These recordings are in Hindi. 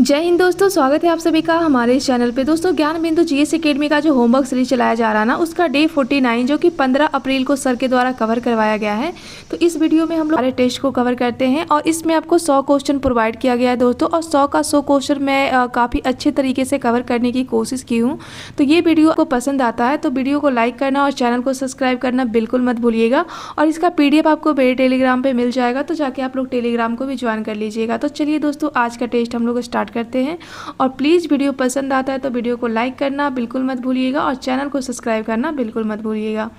जय हिंद दोस्तों, स्वागत है आप सभी का हमारे इस चैनल पे। दोस्तों ज्ञान बिंदु जीएस एकेडमी का जो होमवर्क सीरीज चलाया जा रहा है ना, उसका डे 49 जो कि 15 अप्रैल को सर के द्वारा कवर करवाया गया है। तो इस वीडियो में हम लोग सारे टेस्ट को कवर करते हैं और इसमें आपको 100 क्वेश्चन प्रोवाइड किया गया है दोस्तों, और 100 का 100 क्वेश्चन मैं काफ़ी अच्छे तरीके से कवर करने की कोशिश की हूँ। तो ये वीडियो आपको पसंद आता है तो वीडियो को लाइक करना और चैनल को सब्सक्राइब करना बिल्कुल मत भूलिएगा। और इसका PDF आपको मेरे टेलीग्राम पर मिल जाएगा, तो जाके आप लोग टेलीग्राम को भी ज्वाइन कर लीजिएगा। तो चलिए दोस्तों, आज का टेस्ट हम लोग स्टार्ट करते हैं। और प्लीज़ वीडियो पसंद आता है तो वीडियो को लाइक करना बिल्कुल मत भूलिएगा और चैनल को सब्सक्राइब करना बिल्कुल मत भूलिएगा।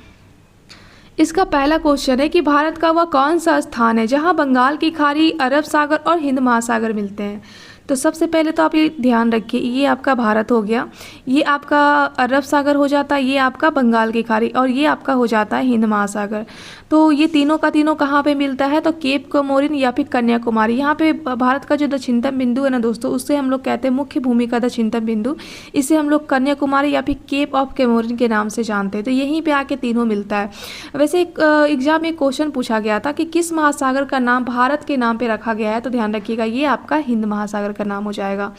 इसका पहला क्वेश्चन है कि भारत का वह कौन सा स्थान है जहां बंगाल की खाड़ी, अरब सागर और हिंद महासागर मिलते हैं। तो सबसे पहले तो आप ये ध्यान रखिए, ये आपका भारत हो गया, ये आपका अरब सागर हो जाता है, ये आपका बंगाल की खाड़ी और ये आपका हो जाता है हिंद महासागर। तो ये तीनों का तीनों कहाँ पे मिलता है, तो केप कोमोरिन या फिर कन्याकुमारी। यहाँ पे भारत का जो दक्षिणतम बिंदु है ना दोस्तों, उससे हम लोग कहते हैं मुख्य भूमि का दक्षिणतम बिंदु, इसे हम लोग कन्याकुमारी या फिर केप ऑफ कोमोरिन के नाम से जानते हैं। तो यहीं पे आके तीनों मिलता है। वैसे एक एग्जाम में क्वेश्चन पूछा गया था कि किस महासागर का नाम भारत के नाम पे रखा गया है, तो ध्यान रखिएगा ये आपका हिंद महासागर का नाम हो जाएगा।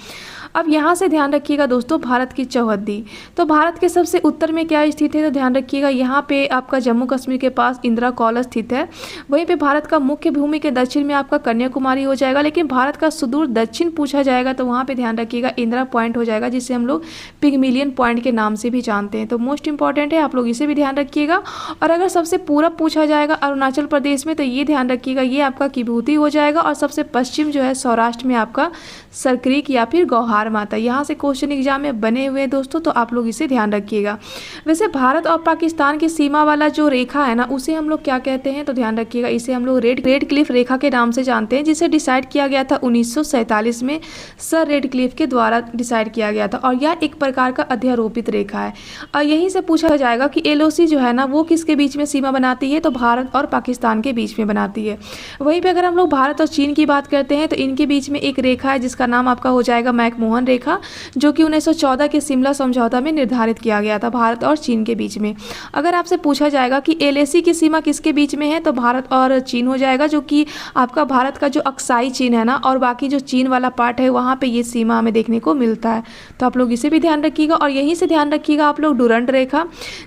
अब यहाँ से ध्यान रखिएगा दोस्तों, भारत की चौहद्दी। तो भारत के सबसे उत्तर में क्या स्थित है, तो ध्यान रखिएगा यहाँ पे आपका जम्मू कश्मीर के पास इंदिरा कॉल स्थित है। वहीं पे भारत का मुख्य भूमि के दक्षिण में आपका कन्याकुमारी हो जाएगा। लेकिन भारत का सुदूर दक्षिण पूछा जाएगा तो वहाँ पे ध्यान रखिएगा इंदिरा पॉइंट हो जाएगा, जिसे हम लोग पिगमिलियन पॉइंट के नाम से भी जानते हैं। तो मोस्ट इंपॉर्टेंट है, आप लोग इसे भी ध्यान रखिएगा। और अगर सबसे पूरब पूछा जाएगा अरुणाचल प्रदेश में, तो ये ध्यान रखिएगा ये आपका किबूती हो जाएगा। और सबसे पश्चिम जो है सौराष्ट्र में आपका सरक्रीक या फिर गौहार माता। यहाँ से क्वेश्चन एग्जाम में बने हुए हैं दोस्तों, तो आप लोग इसे ध्यान रखिएगा। वैसे भारत और पाकिस्तान की सीमा वाला जो रेखा है ना, उसे हम लोग क्या कहते हैं, तो ध्यान रखिएगा इसे हम लोग रेड क्लिफ रेखा के नाम से जानते हैं, जिसे डिसाइड किया गया था 1947 में सर रेड क्लिफ के द्वारा डिसाइड किया गया था। और यह एक प्रकार का अध्यारोपित रेखा है। और यहीं से पूछा जाएगा कि LOC जो है ना, वो किसके बीच में सीमा बनाती है, तो भारत और पाकिस्तान के बीच में बनाती है। वहीं पर अगर हम लोग भारत और चीन की बात करते हैं तो इनके बीच में एक रेखा है जिसका नाम आपका हो जाएगा मैकमोहन रेखा, जो कि 1914 के शिमला समझौता में निर्धारित किया गया था भारत और चीन के बीच में। अगर आपसे पूछा जाएगा कि LAC की सीमा किसके बीच में है, तो भारत और चीन हो जाएगा, जो कि आपका भारत का जो अक्साई चीन है ना, और बाकी जो चीन वाला पार्ट है वहाँ पे ये सीमा हमें देखने को मिलता है। तो आप लोग इसे भी ध्यान रखिएगा। और यहीं से ध्यान रखिएगा आप लोग डुरंट रेखा,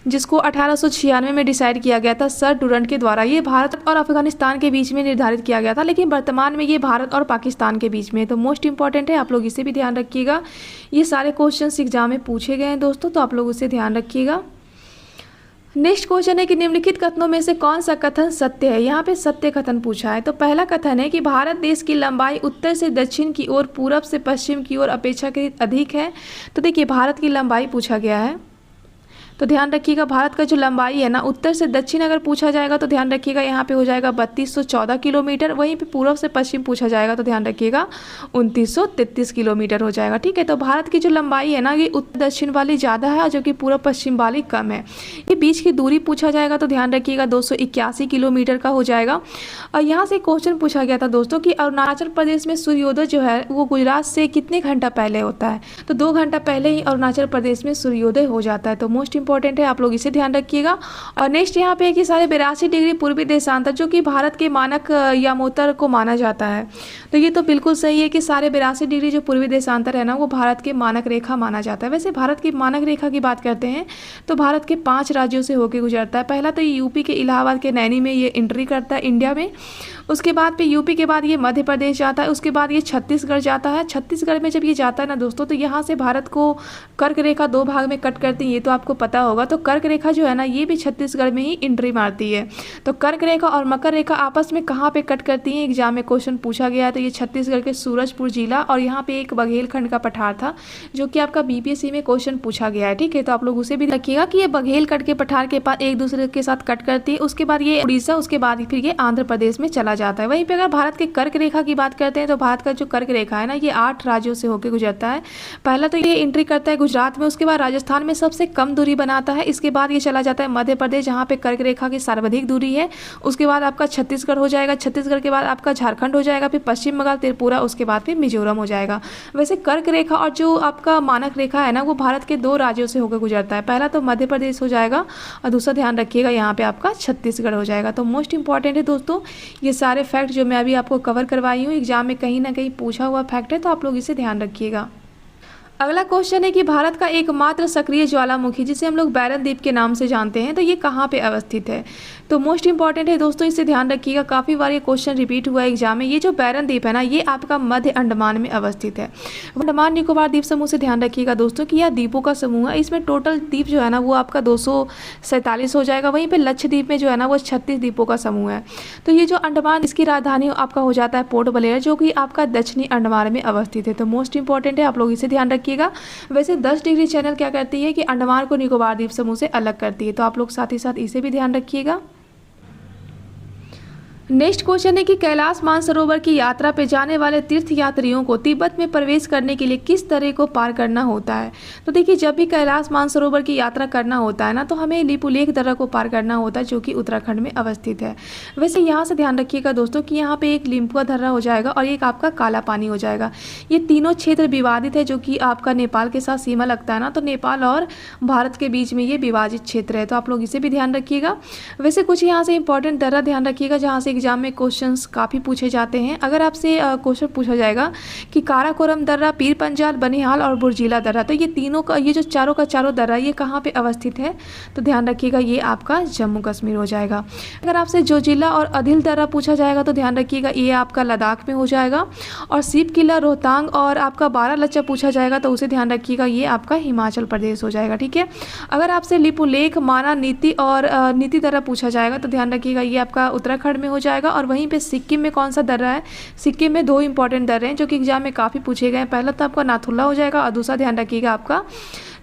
जिसको 1896 में डिसाइड किया गया था सर डुरंट के द्वारा। ये भारत और अफगानिस्तान के बीच में निर्धारित किया गया था, लेकिन वर्तमान में ये भारत और पाकिस्तान के बीच में है। तो मोस्ट इंपॉर्टेंट है, आप लोग इसे भी ध्यान रखिएगा। ये सारे क्वेश्चंस एग्जाम में पूछे गए हैं दोस्तों, तो आप लोग उसे ध्यान रखिएगा। नेक्स्ट क्वेश्चन है कि निम्नलिखित कथनों में से कौन सा कथन सत्य है। यहाँ पे सत्य कथन पूछा है। तो पहला कथन है कि भारत देश की लंबाई उत्तर से दक्षिण की ओर, पूरब से पश्चिम की ओर अपेक्षाकृत अधिक है। तो देखिए भारत की लंबाई पूछा गया है, तो ध्यान रखिएगा भारत का जो लंबाई है ना, उत्तर से दक्षिण अगर पूछा जाएगा तो ध्यान रखिएगा यहाँ पे हो जाएगा 3214 किलोमीटर। वहीं पे पूर्व से पश्चिम पूछा जाएगा तो ध्यान रखिएगा 2933 किलोमीटर हो जाएगा। ठीक है, तो भारत की जो लंबाई है ना, ये उत्तर दक्षिण वाली ज़्यादा है, जो कि पूर्व पश्चिम वाली कम है। ये बीच की दूरी पूछा जाएगा तो ध्यान रखिएगा 281 किलोमीटर का हो जाएगा। और यहाँ से क्वेश्चन पूछा गया था दोस्तों कि अरुणाचल प्रदेश में सूर्योदय जो है वो गुजरात से कितने घंटा पहले होता है, तो 2 घंटा पहले ही अरुणाचल प्रदेश में सूर्योदय हो जाता है। तो मोस्ट इंपॉर्टेंट है, आप लोग इसे ध्यान रखिएगा। और नेक्स्ट यहाँ पे है कि 82.5 डिग्री पूर्वी देशांतर, जो कि भारत के मानक यामोत्तर को माना जाता है। तो ये तो बिल्कुल सही है कि 82.5 डिग्री जो पूर्वी देशांतर है ना, वो भारत के मानक रेखा माना जाता है। वैसे भारत की मानक रेखा की बात करते हैं तो भारत के 5 राज्यों से होकर गुजरता है। पहला तो ये यूपी के इलाहाबाद के नैनी में ये एंट्री करता है इंडिया में। उसके बाद पे यूपी के बाद ये मध्य प्रदेश जाता है। उसके बाद ये छत्तीसगढ़ जाता है। छत्तीसगढ़ में जब ये जाता है ना दोस्तों, तो यहाँ से भारत को कर्क रेखा 2 भाग में कट करती है, ये तो आपको पता होगा। तो कर्क रेखा जो है ना, ये भी छत्तीसगढ़ में ही एंट्री मारती है। तो कर्क रेखा और मकर रेखा आपस में कहाँ पे कट करती हैं, एग्जाम में क्वेश्चन पूछा गया है। तो ये छत्तीसगढ़ के सूरजपुर जिला, और यहाँ पे एक बघेलखंड का पठार था, जो कि आपका BPSC में क्वेश्चन पूछा गया है। ठीक है, तो आप लोग उसे भी रखिएगा कि ये बघेलखंड के पठार के पास एक दूसरे के साथ कट करती है। उसके बाद ये उड़ीसा, उसके बाद फिर ये आंध्र प्रदेश में चला जाता है। वहीं पे अगर भारत के कर्क रेखा की बात करते हैं तो भारत का जो कर्क रेखा है ना, ये 8 राज्यों से होकर गुजरता है। पहला तो ये एंट्री करता है गुजरात में, उसके बाद राजस्थान में सबसे कम दूरी बनाता है। इसके बाद ये चला जाता है मध्य प्रदेश, जहाँ पे कर्क रेखा की सर्वाधिक दूरी है। उसके बाद आपका छत्तीसगढ़ हो जाएगा। छत्तीसगढ़ के बाद आपका झारखंड हो जाएगा, फिर पश्चिम बंगाल, त्रिपुरा, उसके बाद फिर मिजोरम हो जाएगा। वैसे कर्क रेखा और जो आपका मानक रेखा है ना, वो भारत के 2 राज्यों से होकर गुजरता है। पहला तो मध्य प्रदेश हो जाएगा और दूसरा ध्यान रखिएगा यहाँ पे आपका छत्तीसगढ़ हो जाएगा। तो मोस्ट इंपॉर्टेंट है दोस्तों, ये सारे फैक्ट जो मैं अभी आपको कवर करवाई हूँ एग्जाम में कहीं ना कहीं पूछा हुआ फैक्ट है, तो आप लोग इसे ध्यान रखिएगा। अगला क्वेश्चन है कि भारत का एकमात्र सक्रिय ज्वालामुखी जिसे हम लोग बैरन द्वीप के नाम से जानते हैं, तो ये कहाँ पे अवस्थित है? तो मोस्ट इंपॉर्टेंट है दोस्तों, इसे ध्यान रखिएगा, काफ़ी बार ये क्वेश्चन रिपीट हुआ है एग्जाम में। ये जो बैरन द्वीप है ना, ये आपका मध्य अंडमान में अवस्थित है। अंडमान निकोबार द्वीप समूह से ध्यान रखिएगा दोस्तों कि यह द्वीपों का समूह है। इसमें टोटल द्वीप जो है ना वो आपका 247 हो जाएगा। वहीं पर लक्षद्वीप में जो है ना वो 36 द्वीपों का समूह है। तो ये जो अंडमान, इसकी राजधानी आपका हो जाता है पोर्ट ब्लेयर, जो कि आपका दक्षिणी अंडमान में अवस्थित है। तो मोस्ट इंपॉर्टेंट है, आप लोग इसे ध्यान रखिएगा। वैसे 10 डिग्री चैनल क्या करती है कि अंडमान को निकोबार द्वीप समूह से अलग करती है, तो आप लोग साथ ही साथ इसे भी ध्यान रखिएगा। नेक्स्ट क्वेश्चन है कि कैलाश मानसरोवर की यात्रा पे जाने वाले तीर्थ यात्रियों को तिब्बत में प्रवेश करने के लिए किस तरह को पार करना होता है? तो देखिए, जब भी कैलाश मानसरोवर की यात्रा करना होता है ना, तो हमें लिपुलेख दर्रा को पार करना होता है, जो कि उत्तराखंड में अवस्थित है। वैसे यहाँ से ध्यान रखिएगा दोस्तों कि यहाँ पे एक लिम्पुआ दर्रा हो जाएगा और एक आपका काला पानी हो जाएगा। ये तीनों क्षेत्र विवादित है, जो कि आपका नेपाल के साथ सीमा लगता है ना, तो नेपाल और भारत के बीच में ये विवादित क्षेत्र है, तो आप लोग इसे भी ध्यान रखिएगा। वैसे कुछ यहाँ से इंपॉर्टेंट दर्रा ध्यान रखिएगा जहाँ से एग्जाम में क्वेश्चंस काफ़ी पूछे जाते हैं। अगर आपसे क्वेश्चन पूछा जाएगा कि काराकोरम दर्रा, पीर पंजाल, बनिहाल और बुर्जिला दर्रा, तो ये तीनों का, ये जो चारों का चारों दर्रा, ये कहाँ पे अवस्थित है? तो ध्यान रखिएगा, ये आपका जम्मू कश्मीर हो जाएगा। अगर आपसे जोजिला और अदिल दर्रा पूछा जाएगा तो ध्यान रखिएगा, ये आपका लद्दाख में हो जाएगा। और सीप किला, रोहतांग और आपका बारालाचा पूछा जाएगा तो उसे ध्यान रखिएगा, ये आपका हिमाचल प्रदेश हो जाएगा। ठीक है। अगर आपसे लिपुलेख, माना, नीति और नीति दर्रा पूछा जाएगा तो ध्यान रखिएगा, ये आपका उत्तराखंड में हो जाएगा। और वहीं पे सिक्किम में कौन सा दर्रा है? सिक्किम में 2 इंपॉर्टेंट दर्रे हैं जो कि एग्जाम में काफ़ी पूछे गए हैं। पहला तो आपका नाथुला हो जाएगा और दूसरा ध्यान रखिएगा आपका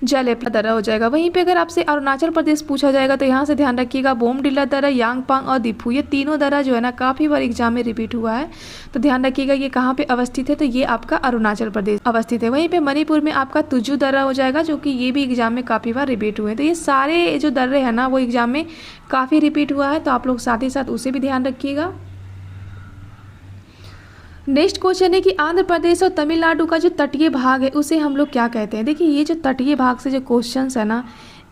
जलेपला दर्रा हो जाएगा। वहीं पे अगर आपसे अरुणाचल प्रदेश पूछा जाएगा तो यहाँ से ध्यान रखिएगा बोमडिला दर्रा, यांगपांग और दिफू, ये तीनों दर्रा जो है ना काफ़ी बार एग्जाम में रिपीट हुआ है, तो ध्यान रखिएगा ये कहाँ पे अवस्थित है? तो ये आपका अरुणाचल प्रदेश अवस्थित है। वहीं पे मणिपुर में आपका तुजू दर्रा हो जाएगा, जो कि ये भी एग्जाम में काफ़ी बार रिपीट हुए हैं। तो ये सारे जो दर्रे हैं ना वो एग्जाम में काफ़ी रिपीट हुआ है, तो आप लोग साथ ही साथ उसे भी ध्यान रखिएगा। नेक्स्ट क्वेश्चन है कि आंध्र प्रदेश और तमिलनाडु का जो तटीय भाग है उसे हम लोग क्या कहते हैं? देखिए, ये जो तटीय भाग से जो क्वेश्चंस है ना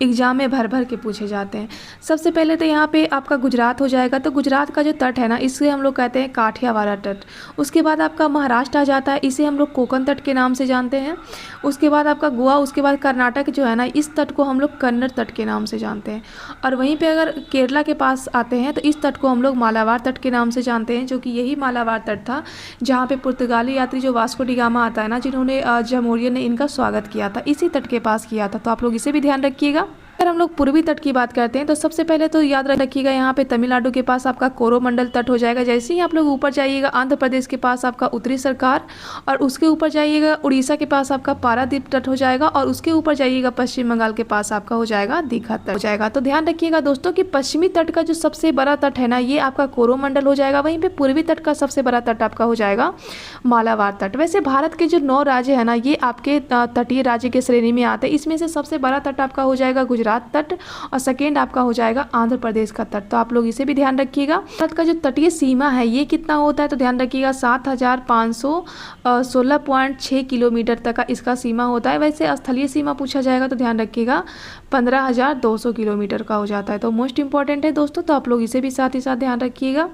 एग्जाम में भर भर के पूछे जाते हैं। सबसे पहले तो यहाँ पे आपका गुजरात हो जाएगा, तो गुजरात का जो तट है ना इसे हम लोग कहते हैं काठियावाड़ा तट। उसके बाद आपका महाराष्ट्र आ जाता है, इसे हम लोग कोकण तट के नाम से जानते हैं। उसके बाद आपका गोवा, उसके बाद कर्नाटक जो है ना, इस तट को हम लोग कन्नड़ तट के नाम से जानते हैं। और वहीं पर अगर केरला के पास आते हैं तो इस तट को हम लोग मालाबार तट के नाम से जानते हैं, जो कि यही मालाबार तट था जहाँ पे पुर्तगाली यात्री जो वास्को डी गामा आता है ना, जिन्होंने जमोरियन ने इनका स्वागत किया था, इसी तट के पास किया था, तो आप लोग इसे भी ध्यान रखिएगा। अगर हम लोग पूर्वी तट की बात करते हैं तो सबसे पहले तो याद रखिएगा यहाँ पे तमिलनाडु के पास आपका कोरोमंडल तट हो जाएगा। जैसे ही आप लोग ऊपर जाइएगा आंध्र प्रदेश के पास आपका उत्तरी सरकार, और उसके ऊपर जाइएगा उड़ीसा के पास आपका पारादीप तट हो जाएगा, और उसके ऊपर जाइएगा पश्चिम बंगाल के पास आपका हो जाएगा दीघा तट हो जाएगा। तो ध्यान रखिएगा दोस्तों कि पश्चिमी तट का जो सबसे बड़ा तट है ना ये आपका कोरोमंडल हो जाएगा। वहीं पे पूर्वी तट का सबसे बड़ा तट आपका हो जाएगा मालाबार तट। वैसे भारत के जो 9 राज्य है ना ये आपके तटीय राज्य के श्रेणी में आते हैं। इसमें से सबसे बड़ा तट आपका हो जाएगा गुजरात तट और सेकेंड आपका हो जाएगा आंध्र प्रदेश का तट, तो आप लोग इसे भी ध्यान रखिएगा। भारत का जो तटीय सीमा है ये कितना होता है? तो ध्यान रखिएगा 7516.6 किलोमीटर तक का इसका सीमा होता है। वैसे स्थलीय सीमा पूछा जाएगा तो ध्यान रखिएगा 15,200 किलोमीटर का हो जाता है, तो मोस्ट इंपॉर्टेंट है दोस्तों, तो आप लोग इसे भी साथ ही साथ ध्यान रखिएगा।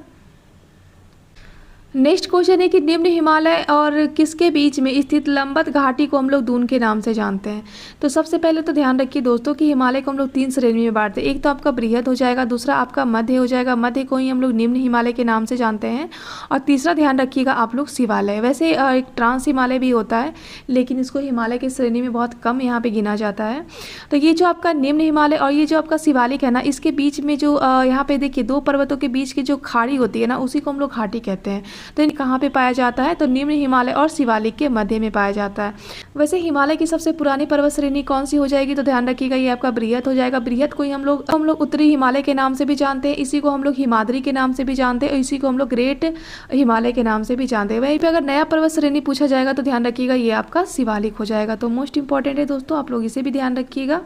नेक्स्ट क्वेश्चन है कि निम्न हिमालय और किसके बीच में स्थित लंबत घाटी को हम लोग दून के नाम से जानते हैं? तो सबसे पहले तो ध्यान रखिए दोस्तों कि हिमालय को हम लोग 3 श्रेणी में बांटते हैं। एक तो आपका बृहद हो जाएगा, दूसरा आपका मध्य हो जाएगा, मध्य को ही हम लोग निम्न हिमालय के नाम से जानते हैं, और तीसरा ध्यान रखिएगा आप लोग शिवालय। वैसे एक ट्रांस हिमालय भी होता है लेकिन इसको हिमालय की श्रेणी में बहुत कम यहाँ पर गिना जाता है। तो ये जो आपका निम्न हिमालय और ये जो आपका शिवालिक है ना, इसके बीच में जो यहाँ पे देखिए 2 पर्वतों के बीच की जो खाड़ी होती है ना उसी को हम लोग घाटी कहते हैं। तो कहाँ पे पाया जाता है? तो निम्न हिमालय और शिवालिक के मध्य में पाया जाता है। वैसे हिमालय की सबसे पुरानी पर्वत श्रेणी कौन सी हो जाएगी? तो ध्यान रखिएगा ये आपका बृहद हो जाएगा। बृहद को ही हम लोग उत्तरी हिमालय के नाम से भी जानते हैं, इसी को हम लोग हिमाद्री के नाम से भी जानते हैं, और इसी को हम लोग ग्रेट हिमालय के नाम से भी जानते हैं। वहीं पे अगर नया पर्वत श्रेणी पूछा जाएगा तो ध्यान रखिएगा ये आपका शिवालिक हो जाएगा। तो मोस्ट इंपॉर्टेंट है दोस्तों, आप लोग इसे भी ध्यान रखिएगा।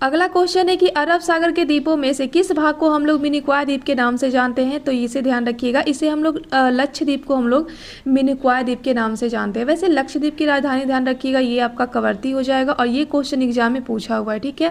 अगला क्वेश्चन है कि अरब सागर के द्वीपों में से किस भाग को हम लोग मिनिकॉय द्वीप के नाम से जानते हैं। तो इसे ध्यान रखिएगा, इसे हम लोग लक्षद्वीप को हम लोग मिनिकॉय द्वीप के नाम से जानते हैं। वैसे लक्षद्वीप की राजधानी ध्यान रखिएगा, ये आपका कवरत्ती हो जाएगा और ये क्वेश्चन एग्जाम में पूछा हुआ है, ठीक है।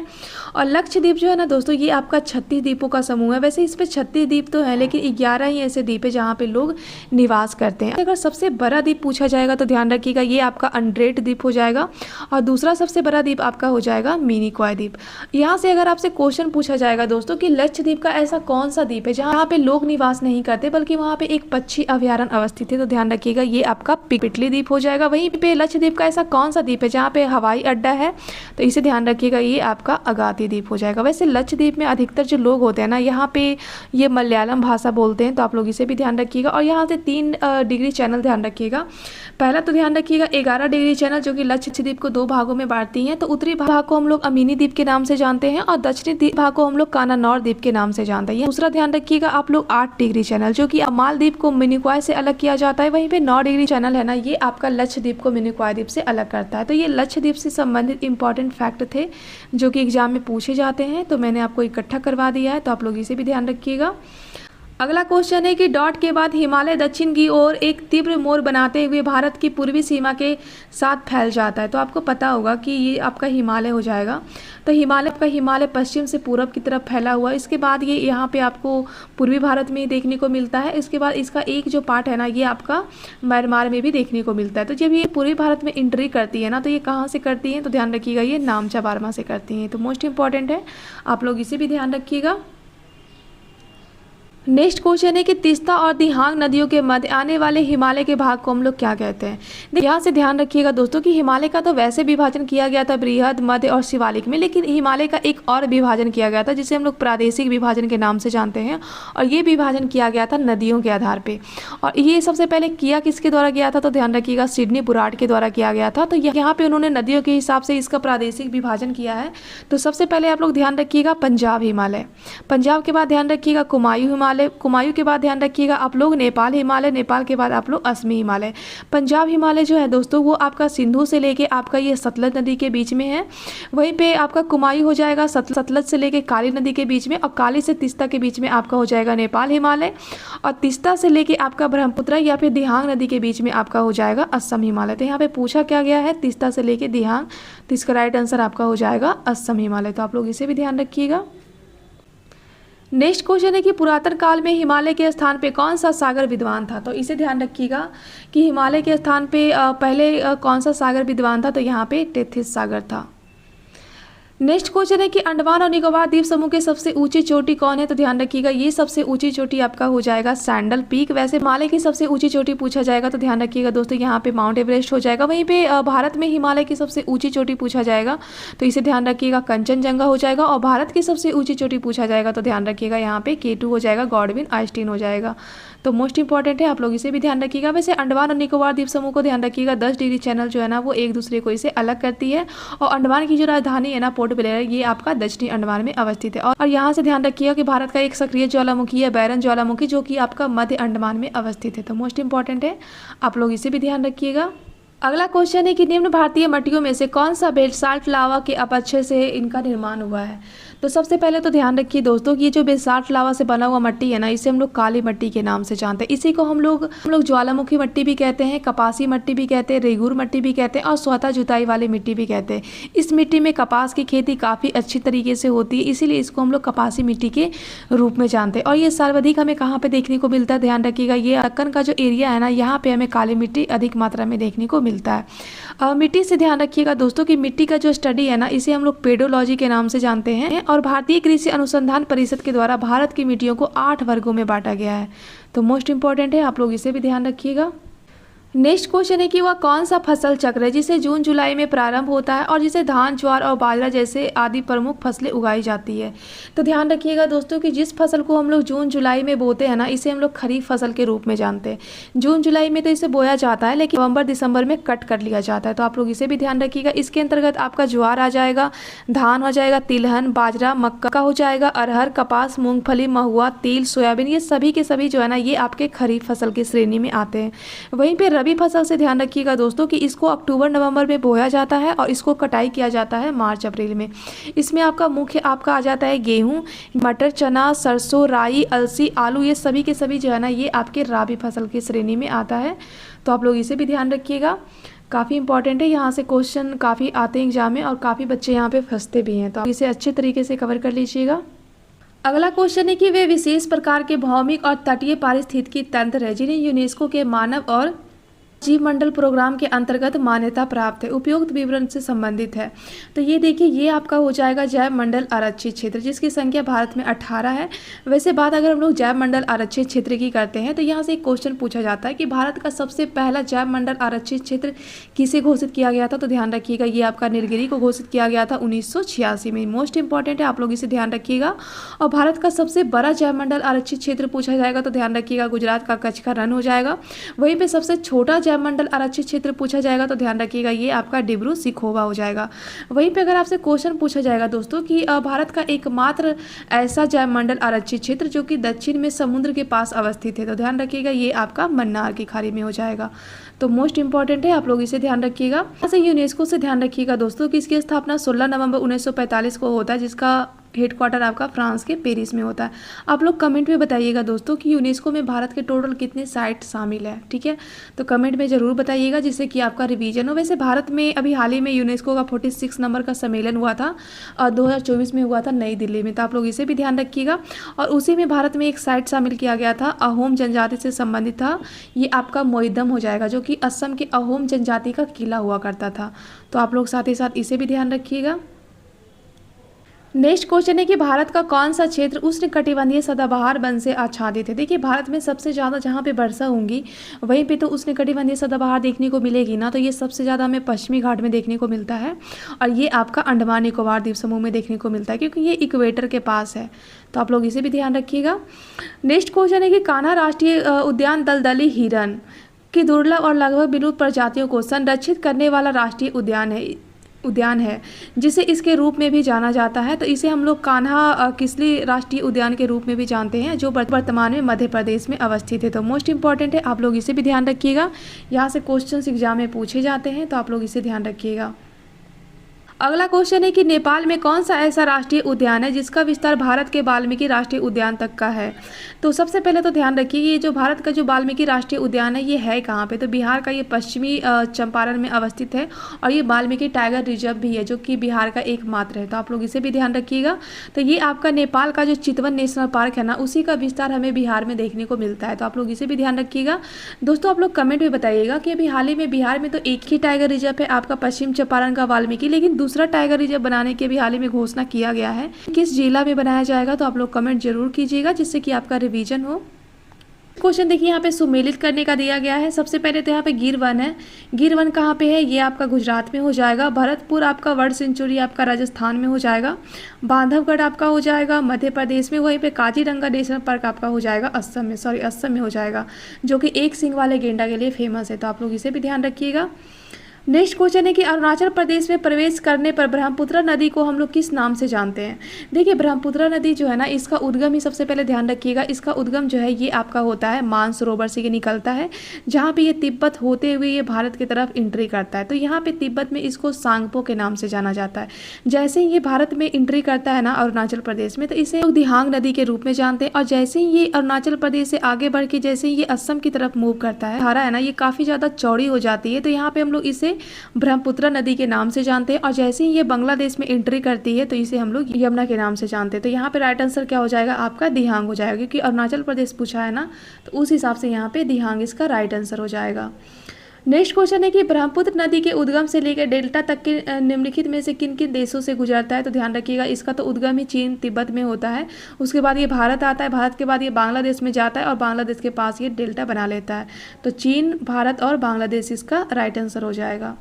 और लक्षद्वीप जो है ना दोस्तों, ये आपका 36 द्वीपों का समूह है। वैसे इस पर 36 द्वीप तो है, लेकिन 11 ही ऐसे द्वीप है जहाँ पे लोग निवास करते हैं। अगर सबसे बड़ा द्वीप पूछा जाएगा तो ध्यान रखिएगा, ये आपका अंड्रेट द्वीप हो जाएगा और दूसरा सबसे बड़ा द्वीप आपका हो जाएगा मिनिकॉय द्वीप। यहाँ से अगर आपसे क्वेश्चन पूछा जाएगा दोस्तों कि लक्षद्वीप का ऐसा कौन सा द्वीप है जहाँ पे लोग निवास नहीं करते बल्कि वहाँ पे एक पक्षी अभयारण्य अवस्थित है, तो ध्यान रखिएगा ये आपका पिपली द्वीप हो जाएगा। वहीं पे लक्षद्वीप का ऐसा कौन सा द्वीप है जहाँ पे हवाई अड्डा है, तो इसे ध्यान रखिएगा ये आपका अगाती द्वीप हो जाएगा। वैसे लक्षद्वीप में अधिकतर जो लोग होते हैं ना, यहाँ पे ये मलयालम भाषा बोलते हैं, तो आप लोग इसे भी ध्यान रखिएगा। और यहाँ से 3 डिग्री चैनल ध्यान रखिएगा। पहला तो ध्यान रखिएगा 11 डिग्री चैनल जो कि लक्षद्वीप को 2 भागों में बांटती हैं। तो उत्तरी भाग को हम लोग अमीनी द्वीप के नाम से जानते हैं और दक्षिणी भाग को हम लोग कानानौर द्वीप के नाम से जानते हैं। दूसरा ध्यान रखिएगा आप लोग 8 डिग्री चैनल जो कि मालदीव को मिनिकॉय से अलग किया जाता है। वहीं पे 9 डिग्री चैनल है ना, ये आपका लक्षद्वीप को मिनिकॉय द्वीप से अलग करता है। तो ये लक्षद्वीप से संबंधित इंपॉर्टेंट फैक्ट थे जो कि एग्जाम में पूछे जाते हैं, तो मैंने आपको इकट्ठा करवा दिया है, तो आप लोग इसे भी ध्यान रखिएगा। अगला क्वेश्चन है कि डॉट के बाद हिमालय दक्षिण की ओर एक तीव्र मोड़ बनाते हुए भारत की पूर्वी सीमा के साथ फैल जाता है। तो आपको पता होगा कि ये आपका हिमालय हो जाएगा। तो हिमालय पश्चिम से पूरब की तरफ फैला हुआ है। इसके बाद ये यहाँ पे आपको पूर्वी भारत में देखने को मिलता है। इसके बाद इसका एक जो पार्ट है ना, ये आपका म्यांमार में भी देखने को मिलता है। तो जब ये पूर्वी भारत में एंट्री करती है ना, तो ये कहाँ से करती है, तो ध्यान रखिएगा ये नामचा बारमा से करती हैं। तो मोस्ट इंपॉर्टेंट है, आप लोग इसे भी ध्यान रखिएगा। नेक्स्ट क्वेश्चन है कि तीस्ता और दिहांग नदियों के मध्य आने वाले हिमालय के भाग को हम लोग क्या कहते हैं। यहाँ से ध्यान रखिएगा दोस्तों कि हिमालय का तो वैसे विभाजन किया गया था बृहद, मध्य और शिवालिक में, लेकिन हिमालय का एक और विभाजन किया गया था जिसे हम लोग प्रादेशिक विभाजन के नाम से जानते हैं। और ये विभाजन किया गया था नदियों के आधार पर। और ये सबसे पहले किया किसके द्वारा गया था, तो ध्यान रखिएगा सिडनी बुराट के द्वारा किया गया था। तो यहाँ पे उन्होंने नदियों के हिसाब से इसका प्रादेशिक विभाजन किया है। तो सबसे पहले आप लोग ध्यान रखिएगा पंजाब हिमालय, पंजाब के बाद ध्यान रखिएगा कुमायूं हिमालय, कुमायूं के बाद ध्यान रखिएगा आप लोग नेपाल हिमालय, नेपाल के बाद आप लोग असमी हिमालय। पंजाब हिमालय जो है दोस्तों, वो आपका सिंधु से लेके आपका ये सतलज नदी के बीच में है। वहीं पे आपका कुमायूं हो जाएगा सतलज से लेके काली नदी के बीच में, और काली से तीस्ता के बीच में आपका हो जाएगा नेपाल हिमालय, और तीस्ता से लेके आपका ब्रह्मपुत्र या फिर दिहांग नदी के बीच में आपका हो जाएगा असम हिमालय। तो यहाँ पे पूछा क्या गया है, तीस्ता से लेके दिहांग, तो इसका राइट आंसर आपका हो जाएगा असम हिमालय। तो आप लोग इसे भी ध्यान रखिएगा। नेक्स्ट क्वेश्चन है कि पुरातन काल में हिमालय के स्थान पे कौन सा सागर विद्वान था। तो इसे ध्यान रखिएगा कि हिमालय के स्थान पे पहले कौन सा सागर विद्वान था, तो यहाँ पे टेथिस सागर था। नेक्स्ट क्वेश्चन है कि अंडमान और निकोबार द्वीप समूह के सबसे ऊंची चोटी कौन है। तो ध्यान रखिएगा ये सबसे ऊंची चोटी आपका हो जाएगा सैंडल पीक। वैसे हिमालय की सबसे ऊंची चोटी पूछा जाएगा तो ध्यान रखिएगा दोस्तों यहाँ पे माउंट एवरेस्ट हो जाएगा। वहीं पे भारत में हिमालय की सबसे ऊंची चोटी पूछा जाएगा तो इसे ध्यान रखिएगा कंचनजंगा हो जाएगा। और भारत की सबसे ऊंची चोटी पूछा जाएगा तो ध्यान रखिएगा यहाँ पे K2 हो जाएगा, गॉडविन आइंस्टीन हो जाएगा। तो मोस्ट इंपॉर्टेंट है, आप लोग इसे भी ध्यान रखिएगा। वैसे अंडमान और निकोबार द्वीप समूह को ध्यान रखिएगा 10 डिग्री चैनल जो है ना वो एक दूसरे को इसे अलग करती है। और अंडमान की जो राजधानी है ना पोर्ट ब्लेयर, ये आपका दक्षिणी अंडमान में अवस्थित है। और यहाँ से ध्यान रखिएगा कि भारत का एक सक्रिय ज्वालामुखी है बैरन ज्वालामुखी, जो कि आपका मध्य अंडमान में अवस्थित है। तो मोस्ट इंपॉर्टेंट है, आप लोग इसे भी ध्यान रखिएगा। अगला क्वेश्चन है कि निम्न भारतीय मट्टियों में से कौन सा बेसाल्ट लावा के अपक्षय से इनका निर्माण हुआ है। तो सबसे पहले तो ध्यान रखिए दोस्तों कि ये जो बेसाल्ट लावा से बना हुआ मट्टी है ना, इसे हम लोग काली मट्टी के नाम से जानते हैं। इसी को हम लोग ज्वालामुखी मट्टी भी कहते हैं, कपासी मट्टी भी कहते हैं, रेगुर मट्टी भी कहते हैं और स्वतः जुताई वाली मिट्टी भी कहते हैं। इस मिट्टी में कपास की खेती काफ़ी अच्छी तरीके से होती है, इसीलिए इसको हम लोग कपासी मिट्टी के रूप में जानते हैं। और ये सर्वाधिक हमें कहाँ पर देखने को मिलता है, ध्यान रखिएगा ये दक्कन का जो एरिया है ना, यहाँ पर हमें काली मिट्टी अधिक मात्रा में देखने को मिलता है। मिट्टी से ध्यान रखिएगा दोस्तों कि मिट्टी का जो स्टडी है ना, इसे हम लोग पेडोलॉजी के नाम से जानते हैं। और भारतीय कृषि अनुसंधान परिषद के द्वारा भारत की मिट्टियों को 8 वर्गों में बांटा गया है। तो मोस्ट इंपॉर्टेंट है, आप लोग इसे भी ध्यान रखिएगा। नेक्स्ट क्वेश्चन है कि वह कौन सा फसल चक्र है जिसे जून जुलाई में प्रारंभ होता है और जिसे धान ज्वार और बाजरा जैसे आदि प्रमुख फसलें उगाई जाती है। तो ध्यान रखिएगा दोस्तों कि जिस फसल को हम लोग जून जुलाई में बोते हैं ना, इसे हम लोग खरीफ फसल के रूप में जानते हैं। जून जुलाई में तो इसे बोया जाता है, लेकिन नवंबर दिसंबर में कट कर लिया जाता है। तो आप लोग इसे भी ध्यान रखिएगा। इसके अंतर्गत आपका ज्वार आ जाएगा, धान हो जाएगा, तिलहन, बाजरा, मक्का हो जाएगा, अरहर, कपास, मूंगफली, महुआ, तिल, सोयाबीन, ये सभी के सभी जो है ना, ये आपके खरीफ फसल की श्रेणी में आते हैं। वहीं पर रबी फसल से ध्यान रखिएगा दोस्तों कि इसको अक्टूबर नवंबर में बोया जाता है और इसको कटाई किया जाता है मार्च अप्रैल में। इसमें आपका मुख्य आपका आ जाता है गेहूँ, मटर, चना, सरसों, राई, अलसी, आलू, ये सभी के सभी जो है ना ये आपके रबी फसल की श्रेणी में आता है। तो आप लोग इसे भी ध्यान रखिएगा, काफ़ी इंपॉर्टेंट है। यहाँ से क्वेश्चन काफ़ी आते हैं एग्जाम में और काफ़ी बच्चे यहाँ पे फंसते भी हैं, तो आप इसे अच्छे तरीके से कवर कर लीजिएगा। अगला क्वेश्चन है कि वे विशेष प्रकार के भौमिक और तटीय पारिस्थितिकी तंत्र है जिन्हें यूनेस्को के मानव और जीव मंडल प्रोग्राम के अंतर्गत मान्यता प्राप्त है, उपयुक्त विवरण से संबंधित है। तो ये देखिए, ये आपका हो जाएगा जैव मंडल आरक्षित क्षेत्र, जिसकी संख्या भारत में 18 है। वैसे बात अगर हम लोग जैव मंडल आरक्षित क्षेत्र की करते हैं तो यहाँ से एक क्वेश्चन पूछा जाता है कि भारत का सबसे पहला जैव मंडल आरक्षित क्षेत्र किसे घोषित किया गया था। तो ध्यान रखिएगा, ये आपका नीलगिरी को घोषित किया गया था 1986 में। मोस्ट इंपॉर्टेंट है, आप लोग इसे ध्यान रखिएगा। और भारत का सबसे बड़ा जैव मंडल आरक्षित क्षेत्र पूछा जाएगा तो ध्यान रखिएगा गुजरात का कच्छ का रण हो जाएगा। वहीं पे सबसे छोटा जैव मंडल आरक्षित क्षेत्र पूछा जाएगा तो ध्यान रखिएगा ये आपका डिब्रू सिखोवा हो जाएगा। वहीं पे अगर आपसे क्वेश्चन पूछा जाएगा दोस्तों कि भारत का एकमात्र ऐसा जैव मंडल आरक्षित क्षेत्र जो कि दक्षिण में समुद्र के पास अवस्थित है, तो ध्यान रखिएगा ये आपका मन्नार की खाड़ी में हो जाएगा। तो मोस्ट इंपॉर्टेंट है, आप लोग इसे ध्यान रखिएगा। ऐसे यूनेस्को से ध्यान रखिएगा दोस्तों कि इसकी स्थापना 16 नवंबर 1945 को होता है, जिसका हेडक्वार्टर आपका फ्रांस के पेरिस में होता है। आप लोग कमेंट में बताइएगा दोस्तों कि यूनेस्को में भारत के टोटल कितने साइट शामिल है, ठीक है। तो कमेंट में ज़रूर बताइएगा जिससे कि आपका रिवीजन हो। वैसे भारत में अभी हाल ही में यूनेस्को का 46 नंबर का सम्मेलन हुआ था और 2024 में हुआ था नई दिल्ली में, तो आप लोग इसे भी ध्यान रखिएगा। और उसी में भारत में एक साइट शामिल किया गया था, अहोम जनजाति से संबंधित था, ये आपका मोइदम हो जाएगा जो कि असम के अहोम जनजाति का किला हुआ करता था। तो आप लोग साथ ही साथ इसे भी ध्यान रखिएगा। नेक्स्ट क्वेश्चन है कि भारत का कौन सा क्षेत्र उष्णकटिबंधीय सदाबहार वन से आच्छादित है। देखिए, भारत में सबसे ज़्यादा जहाँ पे वर्षा होंगी वहीं पे तो उष्णकटिबंधीय सदाबहार देखने को मिलेगी ना, तो ये सबसे ज़्यादा हमें पश्चिमी घाट में देखने को मिलता है और ये आपका अंडमान निकोबार द्वीप समूह में देखने को मिलता है क्योंकि ये इक्वेटर के पास है। तो आप लोग इसे भी ध्यान रखिएगा। नेक्स्ट क्वेश्चन है कि कान्हा राष्ट्रीय उद्यान दलदली हिरन की दुर्लभ और लगभग विलुप्त प्रजातियों को संरक्षित करने वाला राष्ट्रीय उद्यान है जिसे इसके रूप में भी जाना जाता है। तो इसे हम लोग कान्हा किसली राष्ट्रीय उद्यान के रूप में भी जानते हैं, जो वर्तमान में मध्य प्रदेश में अवस्थित है। तो मोस्ट इंपॉर्टेंट है, आप लोग इसे भी ध्यान रखिएगा। यहाँ से क्वेश्चंस एग्जाम में पूछे जाते हैं, तो आप लोग इसे ध्यान रखिएगा। अगला क्वेश्चन है कि नेपाल में कौन सा ऐसा राष्ट्रीय उद्यान है जिसका विस्तार भारत के वाल्मीकि राष्ट्रीय उद्यान तक का है। तो सबसे पहले तो ध्यान रखिए ये जो भारत का जो वाल्मीकि राष्ट्रीय उद्यान है ये है कहाँ पे, तो बिहार का ये पश्चिमी चंपारण में अवस्थित है और ये वाल्मीकि टाइगर रिजर्व भी है जो कि बिहार का एकमात्र है। तो आप लोग इसे भी ध्यान रखिएगा। तो ये आपका नेपाल का जो चितवन नेशनल पार्क है ना, उसी का विस्तार हमें बिहार में देखने को मिलता है। तो आप लोग इसे भी ध्यान रखिएगा। दोस्तों आप लोग कमेंट में बताइएगा कि अभी हाल ही में बिहार में तो एक ही टाइगर रिजर्व है आपका पश्चिम चंपारण का वाल्मीकि, लेकिन दूसरा टाइगर रिजर्व बनाने की भी हाल ही में घोषणा किया गया है, किस जिला में बनाया जाएगा। तो आप लोग कमेंट जरूर कीजिएगा जिससे कि आपका रिवीजन हो। क्वेश्चन देखिए यहाँ पे सुमेलित करने का दिया गया है। सबसे पहले तो यहाँ पे गिर वन है। गिर वन कहाँ पे है, ये आपका गुजरात में हो जाएगा। भरतपुर आपका वर्ल्ड सेंचुरी आपका राजस्थान में हो जाएगा। बांधवगढ़ आपका हो जाएगा मध्य प्रदेश में। वहीं पे काजीरंगा नेशनल पार्क आपका हो जाएगा असम में हो जाएगा, जो कि एक सींग वाले गेंडा के लिए फेमस है। तो आप लोग इसे भी ध्यान रखिएगा। नेक्स्ट क्वेश्चन है कि अरुणाचल प्रदेश में प्रवेश करने पर ब्रह्मपुत्र नदी को हम लोग किस नाम से जानते हैं। देखिए, ब्रह्मपुत्र नदी जो है ना, इसका उद्गम ही सबसे पहले ध्यान रखिएगा। इसका उद्गम जो है ये आपका होता है मानसरोवर से ये निकलता है, जहाँ पे ये तिब्बत होते हुए ये भारत की तरफ एंट्री करता है। तो यहाँ पे तिब्बत में इसको सांगपो के नाम से जाना जाता है। जैसे ही ये भारत में एंट्री करता है ना अरुणाचल प्रदेश में, तो इसे लोग दिहांग नदी के रूप में जानते हैं। और जैसे ही ये अरुणाचल प्रदेश से आगे बढ़ के जैसे ही ये असम की तरफ मूव करता है, धारा है ना ये काफ़ी ज़्यादा चौड़ी हो जाती है। तो यहाँ पे हम लोग इसे ब्रह्मपुत्र नदी के नाम से जानते हैं। और जैसे ही ये बांग्लादेश में एंट्री करती है तो इसे हम लोग यमुना के नाम से जानते हैं। तो यहाँ पे राइट आंसर क्या हो जाएगा आपका दिहांग हो जाएगा, क्योंकि अरुणाचल प्रदेश पूछा है ना, तो उस हिसाब से यहाँ पे दिहांग इसका राइट आंसर हो जाएगा। नेक्स्ट क्वेश्चन है कि ब्रह्मपुत्र नदी के उद्गम से लेकर डेल्टा तक के निम्नलिखित में से किन किन देशों से गुजरता है। तो ध्यान रखिएगा, इसका तो उद्गम ही चीन तिब्बत में होता है। उसके बाद ये भारत आता है, भारत के बाद ये बांग्लादेश में जाता है और बांग्लादेश के पास ये डेल्टा बना लेता है। तो चीन, भारत और बांग्लादेश इसका राइट आंसर हो जाएगा।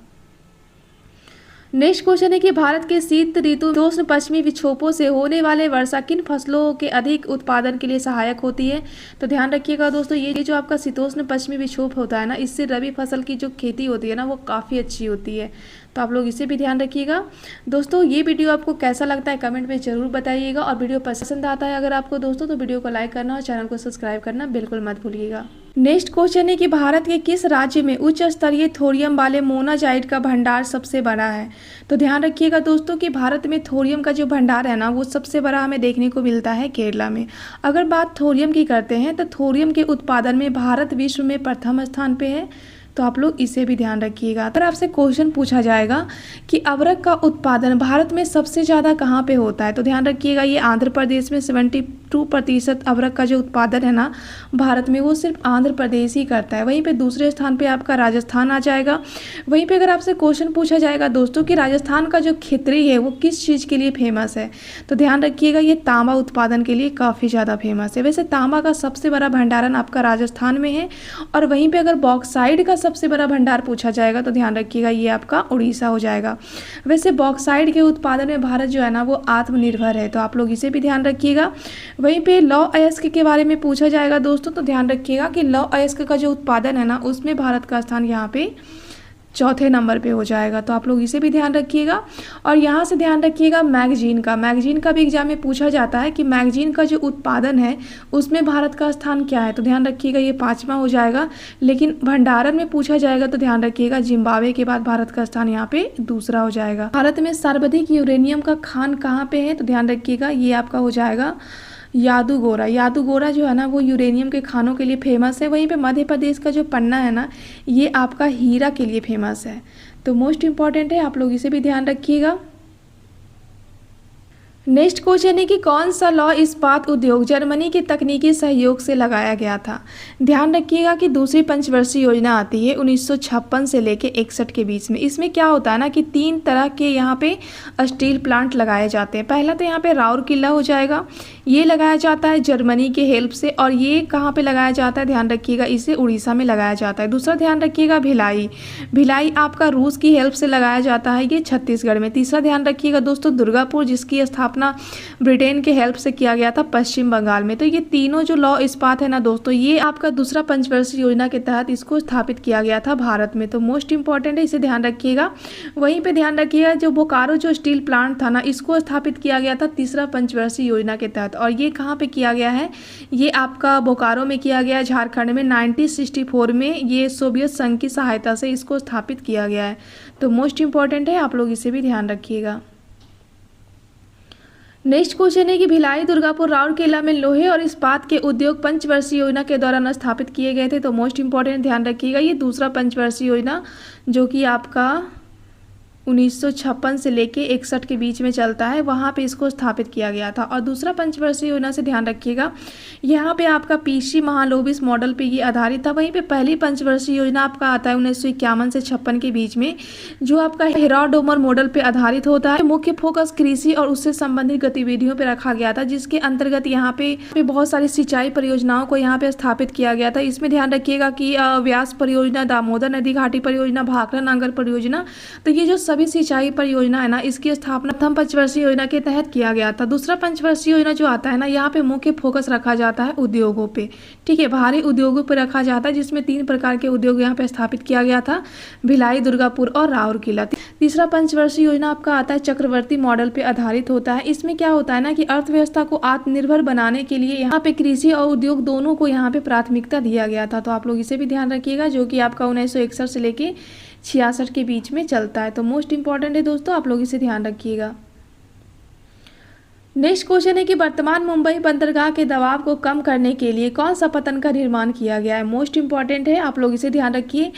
नेक्स्ट क्वेश्चन है कि भारत के शीत ऋतु उष्ण पश्चिमी विक्षोभों से होने वाले वर्षा किन फसलों के अधिक उत्पादन के लिए सहायक होती है। तो ध्यान रखिएगा दोस्तों, ये जो आपका शीतोष्ण पश्चिमी विक्षोभ होता है ना, इससे रबी फसल की जो खेती होती है ना वो काफ़ी अच्छी होती है। तो आप लोग इसे भी ध्यान रखिएगा। दोस्तों ये वीडियो आपको कैसा लगता है कमेंट में ज़रूर बताइएगा, और वीडियो पसंद आता है अगर आपको दोस्तों तो वीडियो को लाइक करना और चैनल को सब्सक्राइब करना बिल्कुल मत भूलिएगा। नेक्स्ट क्वेश्चन है कि भारत के किस राज्य में उच्च स्तरीय थोरियम वाले मोनाजाइट का भंडार सबसे बड़ा है। तो ध्यान रखिएगा दोस्तों कि भारत में थोरियम का जो भंडार है ना वो सबसे बड़ा हमें देखने को मिलता है केरला में। अगर बात थोरियम की करते हैं तो थोरियम के उत्पादन में भारत विश्व में प्रथम स्थान पे है, तो आप लोग इसे भी ध्यान रखिएगा। अगर आपसे क्वेश्चन पूछा जाएगा कि अवरक का उत्पादन भारत में सबसे ज़्यादा कहाँ पे होता है, तो ध्यान रखिएगा ये आंध्र प्रदेश में 72% अवरक का जो उत्पादन है ना भारत में वो सिर्फ आंध्र प्रदेश ही करता है। वहीं पे दूसरे स्थान पे आपका राजस्थान आ जाएगा। वहीं पे अगर आपसे क्वेश्चन पूछा जाएगा दोस्तों कि राजस्थान का जो खितरी है वो किस चीज़ के लिए फेमस है, तो ध्यान रखिएगा ये तांबा उत्पादन के लिए काफ़ी ज़्यादा फेमस है। वैसे तांबा का सबसे बड़ा भंडारण आपका राजस्थान में है। और वहीं पर अगर बॉक्साइड का सबसे बड़ा भंडार पूछा जाएगा तो ध्यान रखिएगा ये आपका उड़ीसा हो जाएगा। वैसे बॉक्साइड के उत्पादन में भारत जो है ना वो आत्मनिर्भर है, तो आप लोग इसे भी ध्यान रखिएगा। वहीं पे लौह अयस्क के बारे में पूछा जाएगा दोस्तों, तो ध्यान रखिएगा कि लौह अयस्क का जो उत्पादन है ना उसमें भारत का स्थान यहाँ पे चौथे नंबर पे हो जाएगा, तो आप लोग इसे भी ध्यान रखिएगा। और यहाँ से ध्यान रखिएगा मैगजीन का भी एग्जाम में पूछा जाता है कि मैगजीन का जो उत्पादन है उसमें भारत का स्थान क्या है, तो ध्यान रखिएगा ये 5वां हो जाएगा। लेकिन भंडारण में पूछा जाएगा तो ध्यान रखिएगा जिम्बाब्वे के बाद भारत का स्थान यहाँ पे दूसरा हो जाएगा। भारत में सर्वाधिक यूरेनियम का खान कहाँ पे है, तो ध्यान रखिएगा ये आपका हो जाएगा यादूगोरा जो है ना वो यूरेनियम के खानों के लिए फेमस है। वहीं पे मध्य प्रदेश का जो पन्ना है ना ये आपका हीरा के लिए फेमस है, तो मोस्ट इम्पॉर्टेंट है, आप लोग इसे भी ध्यान रखिएगा। नेक्स्ट क्वेश्चन है कि कौन सा लौह इस्पात उद्योग जर्मनी के तकनीकी सहयोग से लगाया गया था। ध्यान रखिएगा कि दूसरी पंचवर्षीय योजना आती है 1956 से लेके 61 के बीच में। इसमें क्या होता है ना कि 3 तरह के यहाँ पे स्टील प्लांट लगाए जाते हैं। पहला तो यहाँ पे राउरकेला हो जाएगा, ये लगाया जाता है जर्मनी के हेल्प से। और ये कहाँ पे लगाया जाता है, ध्यान रखिएगा इसे उड़ीसा में लगाया जाता है। दूसरा ध्यान रखिएगा भिलाई आपका रूस की हेल्प से लगाया जाता है, ये छत्तीसगढ़ में। तीसरा ध्यान रखिएगा दोस्तों दुर्गापुर, जिसकी स्थापना ब्रिटेन के हेल्प से किया गया था पश्चिम बंगाल में। तो ये तीनों जो लौह इस्पात है ना दोस्तों ये आपका दूसरा पंचवर्षीय योजना के तहत इसको स्थापित किया गया था भारत में, तो मोस्ट इंपॉर्टेंट है, इसे ध्यान रखिएगा। वहीं पे ध्यान रखिएगा जो बोकारो जो स्टील प्लांट था ना इसको स्थापित किया गया था तीसरा पंचवर्षीय योजना के तहत। और ये कहाँ पे किया गया है, ये आपका बोकारो में किया गया है झारखंड में 1964 में। ये सोवियत संघ की सहायता से इसको स्थापित किया गया है, तो मोस्ट इंपॉर्टेंट है, आप लोग इसे भी ध्यान रखिएगा। नेक्स्ट क्वेश्चन है कि भिलाई दुर्गापुर राउरकेला में लोहे और इस्पात के उद्योग पंचवर्षीय योजना के दौरान स्थापित किए गए थे, तो मोस्ट इंपॉर्टेंट ध्यान रखिएगा ये दूसरा पंचवर्षीय योजना जो कि आपका 1956 से लेके 61 के बीच में चलता है, वहाँ पे इसको स्थापित किया गया था। और दूसरा पंचवर्षीय योजना से ध्यान रखिएगा यहाँ पे आपका पीसी महालोबिस मॉडल पे ये आधारित था। वहीं पे पहली पंचवर्षीय योजना आपका आता है 1951 से 56 के बीच में, जो आपका हेराडोमर मॉडल पे आधारित होता है। मुख्य फोकस कृषि और उससे संबंधित गतिविधियों पे रखा गया था, जिसके अंतर्गत यहाँ पे बहुत सारी सिंचाई परियोजनाओं को यहाँ पे स्थापित किया गया था। इसमें ध्यान रखिएगा कि व्यास परियोजना, दामोदर नदी घाटी परियोजना, भाखड़ा नांगर परियोजना, तो ये जो सभी सिंचाई परियोजना है ना इसकी स्थापना प्रथम पंचवर्षीय योजना के तहत किया गया था। दूसरा पंचवर्षीय योजना जो आता है ना यहाँ पे मुख्य फोकस रखा जाता है उद्योगों पे, ठीक है, भारी उद्योगों पे रखा जाता है, जिसमें 3 प्रकार के उद्योग यहाँ पे स्थापित किया गया था, भिलाई, दुर्गापुर और राउरकेला। तीसरा पंचवर्षीय योजना आपका आता है चक्रवर्ती मॉडल पे आधारित होता है। इसमें क्या होता है ना कि अर्थव्यवस्था को आत्मनिर्भर बनाने के लिए यहाँ पे कृषि और उद्योग दोनों को यहाँ पे प्राथमिकता दिया गया था, तो आप लोग इसे भी ध्यान रखिएगा, जो कि आपका 1961 से लेके 66 के बीच में चलता है, तो मोस्ट इंपॉर्टेंट है दोस्तों, आप लोग इसे ध्यान रखिएगा। नेक्स्ट क्वेश्चन है कि वर्तमान मुंबई बंदरगाह के दबाव को कम करने के लिए कौन सा पतन का निर्माण किया गया है। मोस्ट इंपॉर्टेंट है, आप लोग इसे ध्यान रखिए।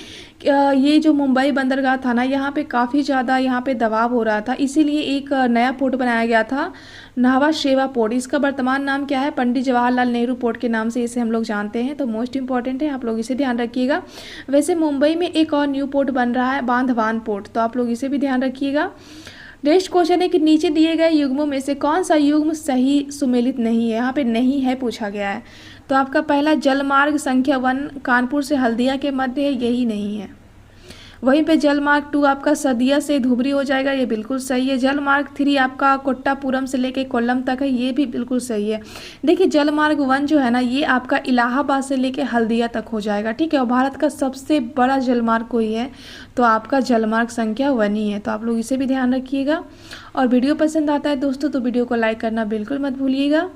ये जो मुंबई बंदरगाह था ना यहाँ पे काफ़ी ज़्यादा यहाँ पे दबाव हो रहा था, इसीलिए एक नया पोर्ट बनाया गया था, न्हावा शेवा पोर्ट। इसका वर्तमान नाम क्या है, पंडित जवाहरलाल नेहरू पोर्ट के नाम से इसे हम लोग जानते हैं, तो मोस्ट इंपॉर्टेंट है, आप लोग इसे ध्यान रखिएगा। वैसे मुंबई में एक और न्यू पोर्ट बन रहा है, बांधवान पोर्ट, तो आप लोग इसे भी ध्यान रखिएगा। नेक्स्ट क्वेश्चन है कि नीचे दिए गए युग्मों में से कौन सा युग्म सही सुमेलित नहीं है, यहाँ पे नहीं है पूछा गया है। तो आपका पहला जलमार्ग संख्या 1 कानपुर से हल्दिया के मध्य है, यही नहीं है। वहीं पे जलमार्ग 2 आपका सदिया से धुबरी हो जाएगा, ये बिल्कुल सही है। जलमार्ग 3 आपका कोट्टापुरम से लेके कोल्लम तक है, ये भी बिल्कुल सही है। देखिए जलमार्ग 1 जो है ना ये आपका इलाहाबाद से लेके हल्दिया तक हो जाएगा, ठीक है, और भारत का सबसे बड़ा जलमार्ग कोई है तो आपका जलमार्ग संख्या 1 ही है, तो आप लोग इसे भी ध्यान रखिएगा। और वीडियो पसंद आता है दोस्तों तो वीडियो को लाइक करना बिल्कुल मत भूलिएगा।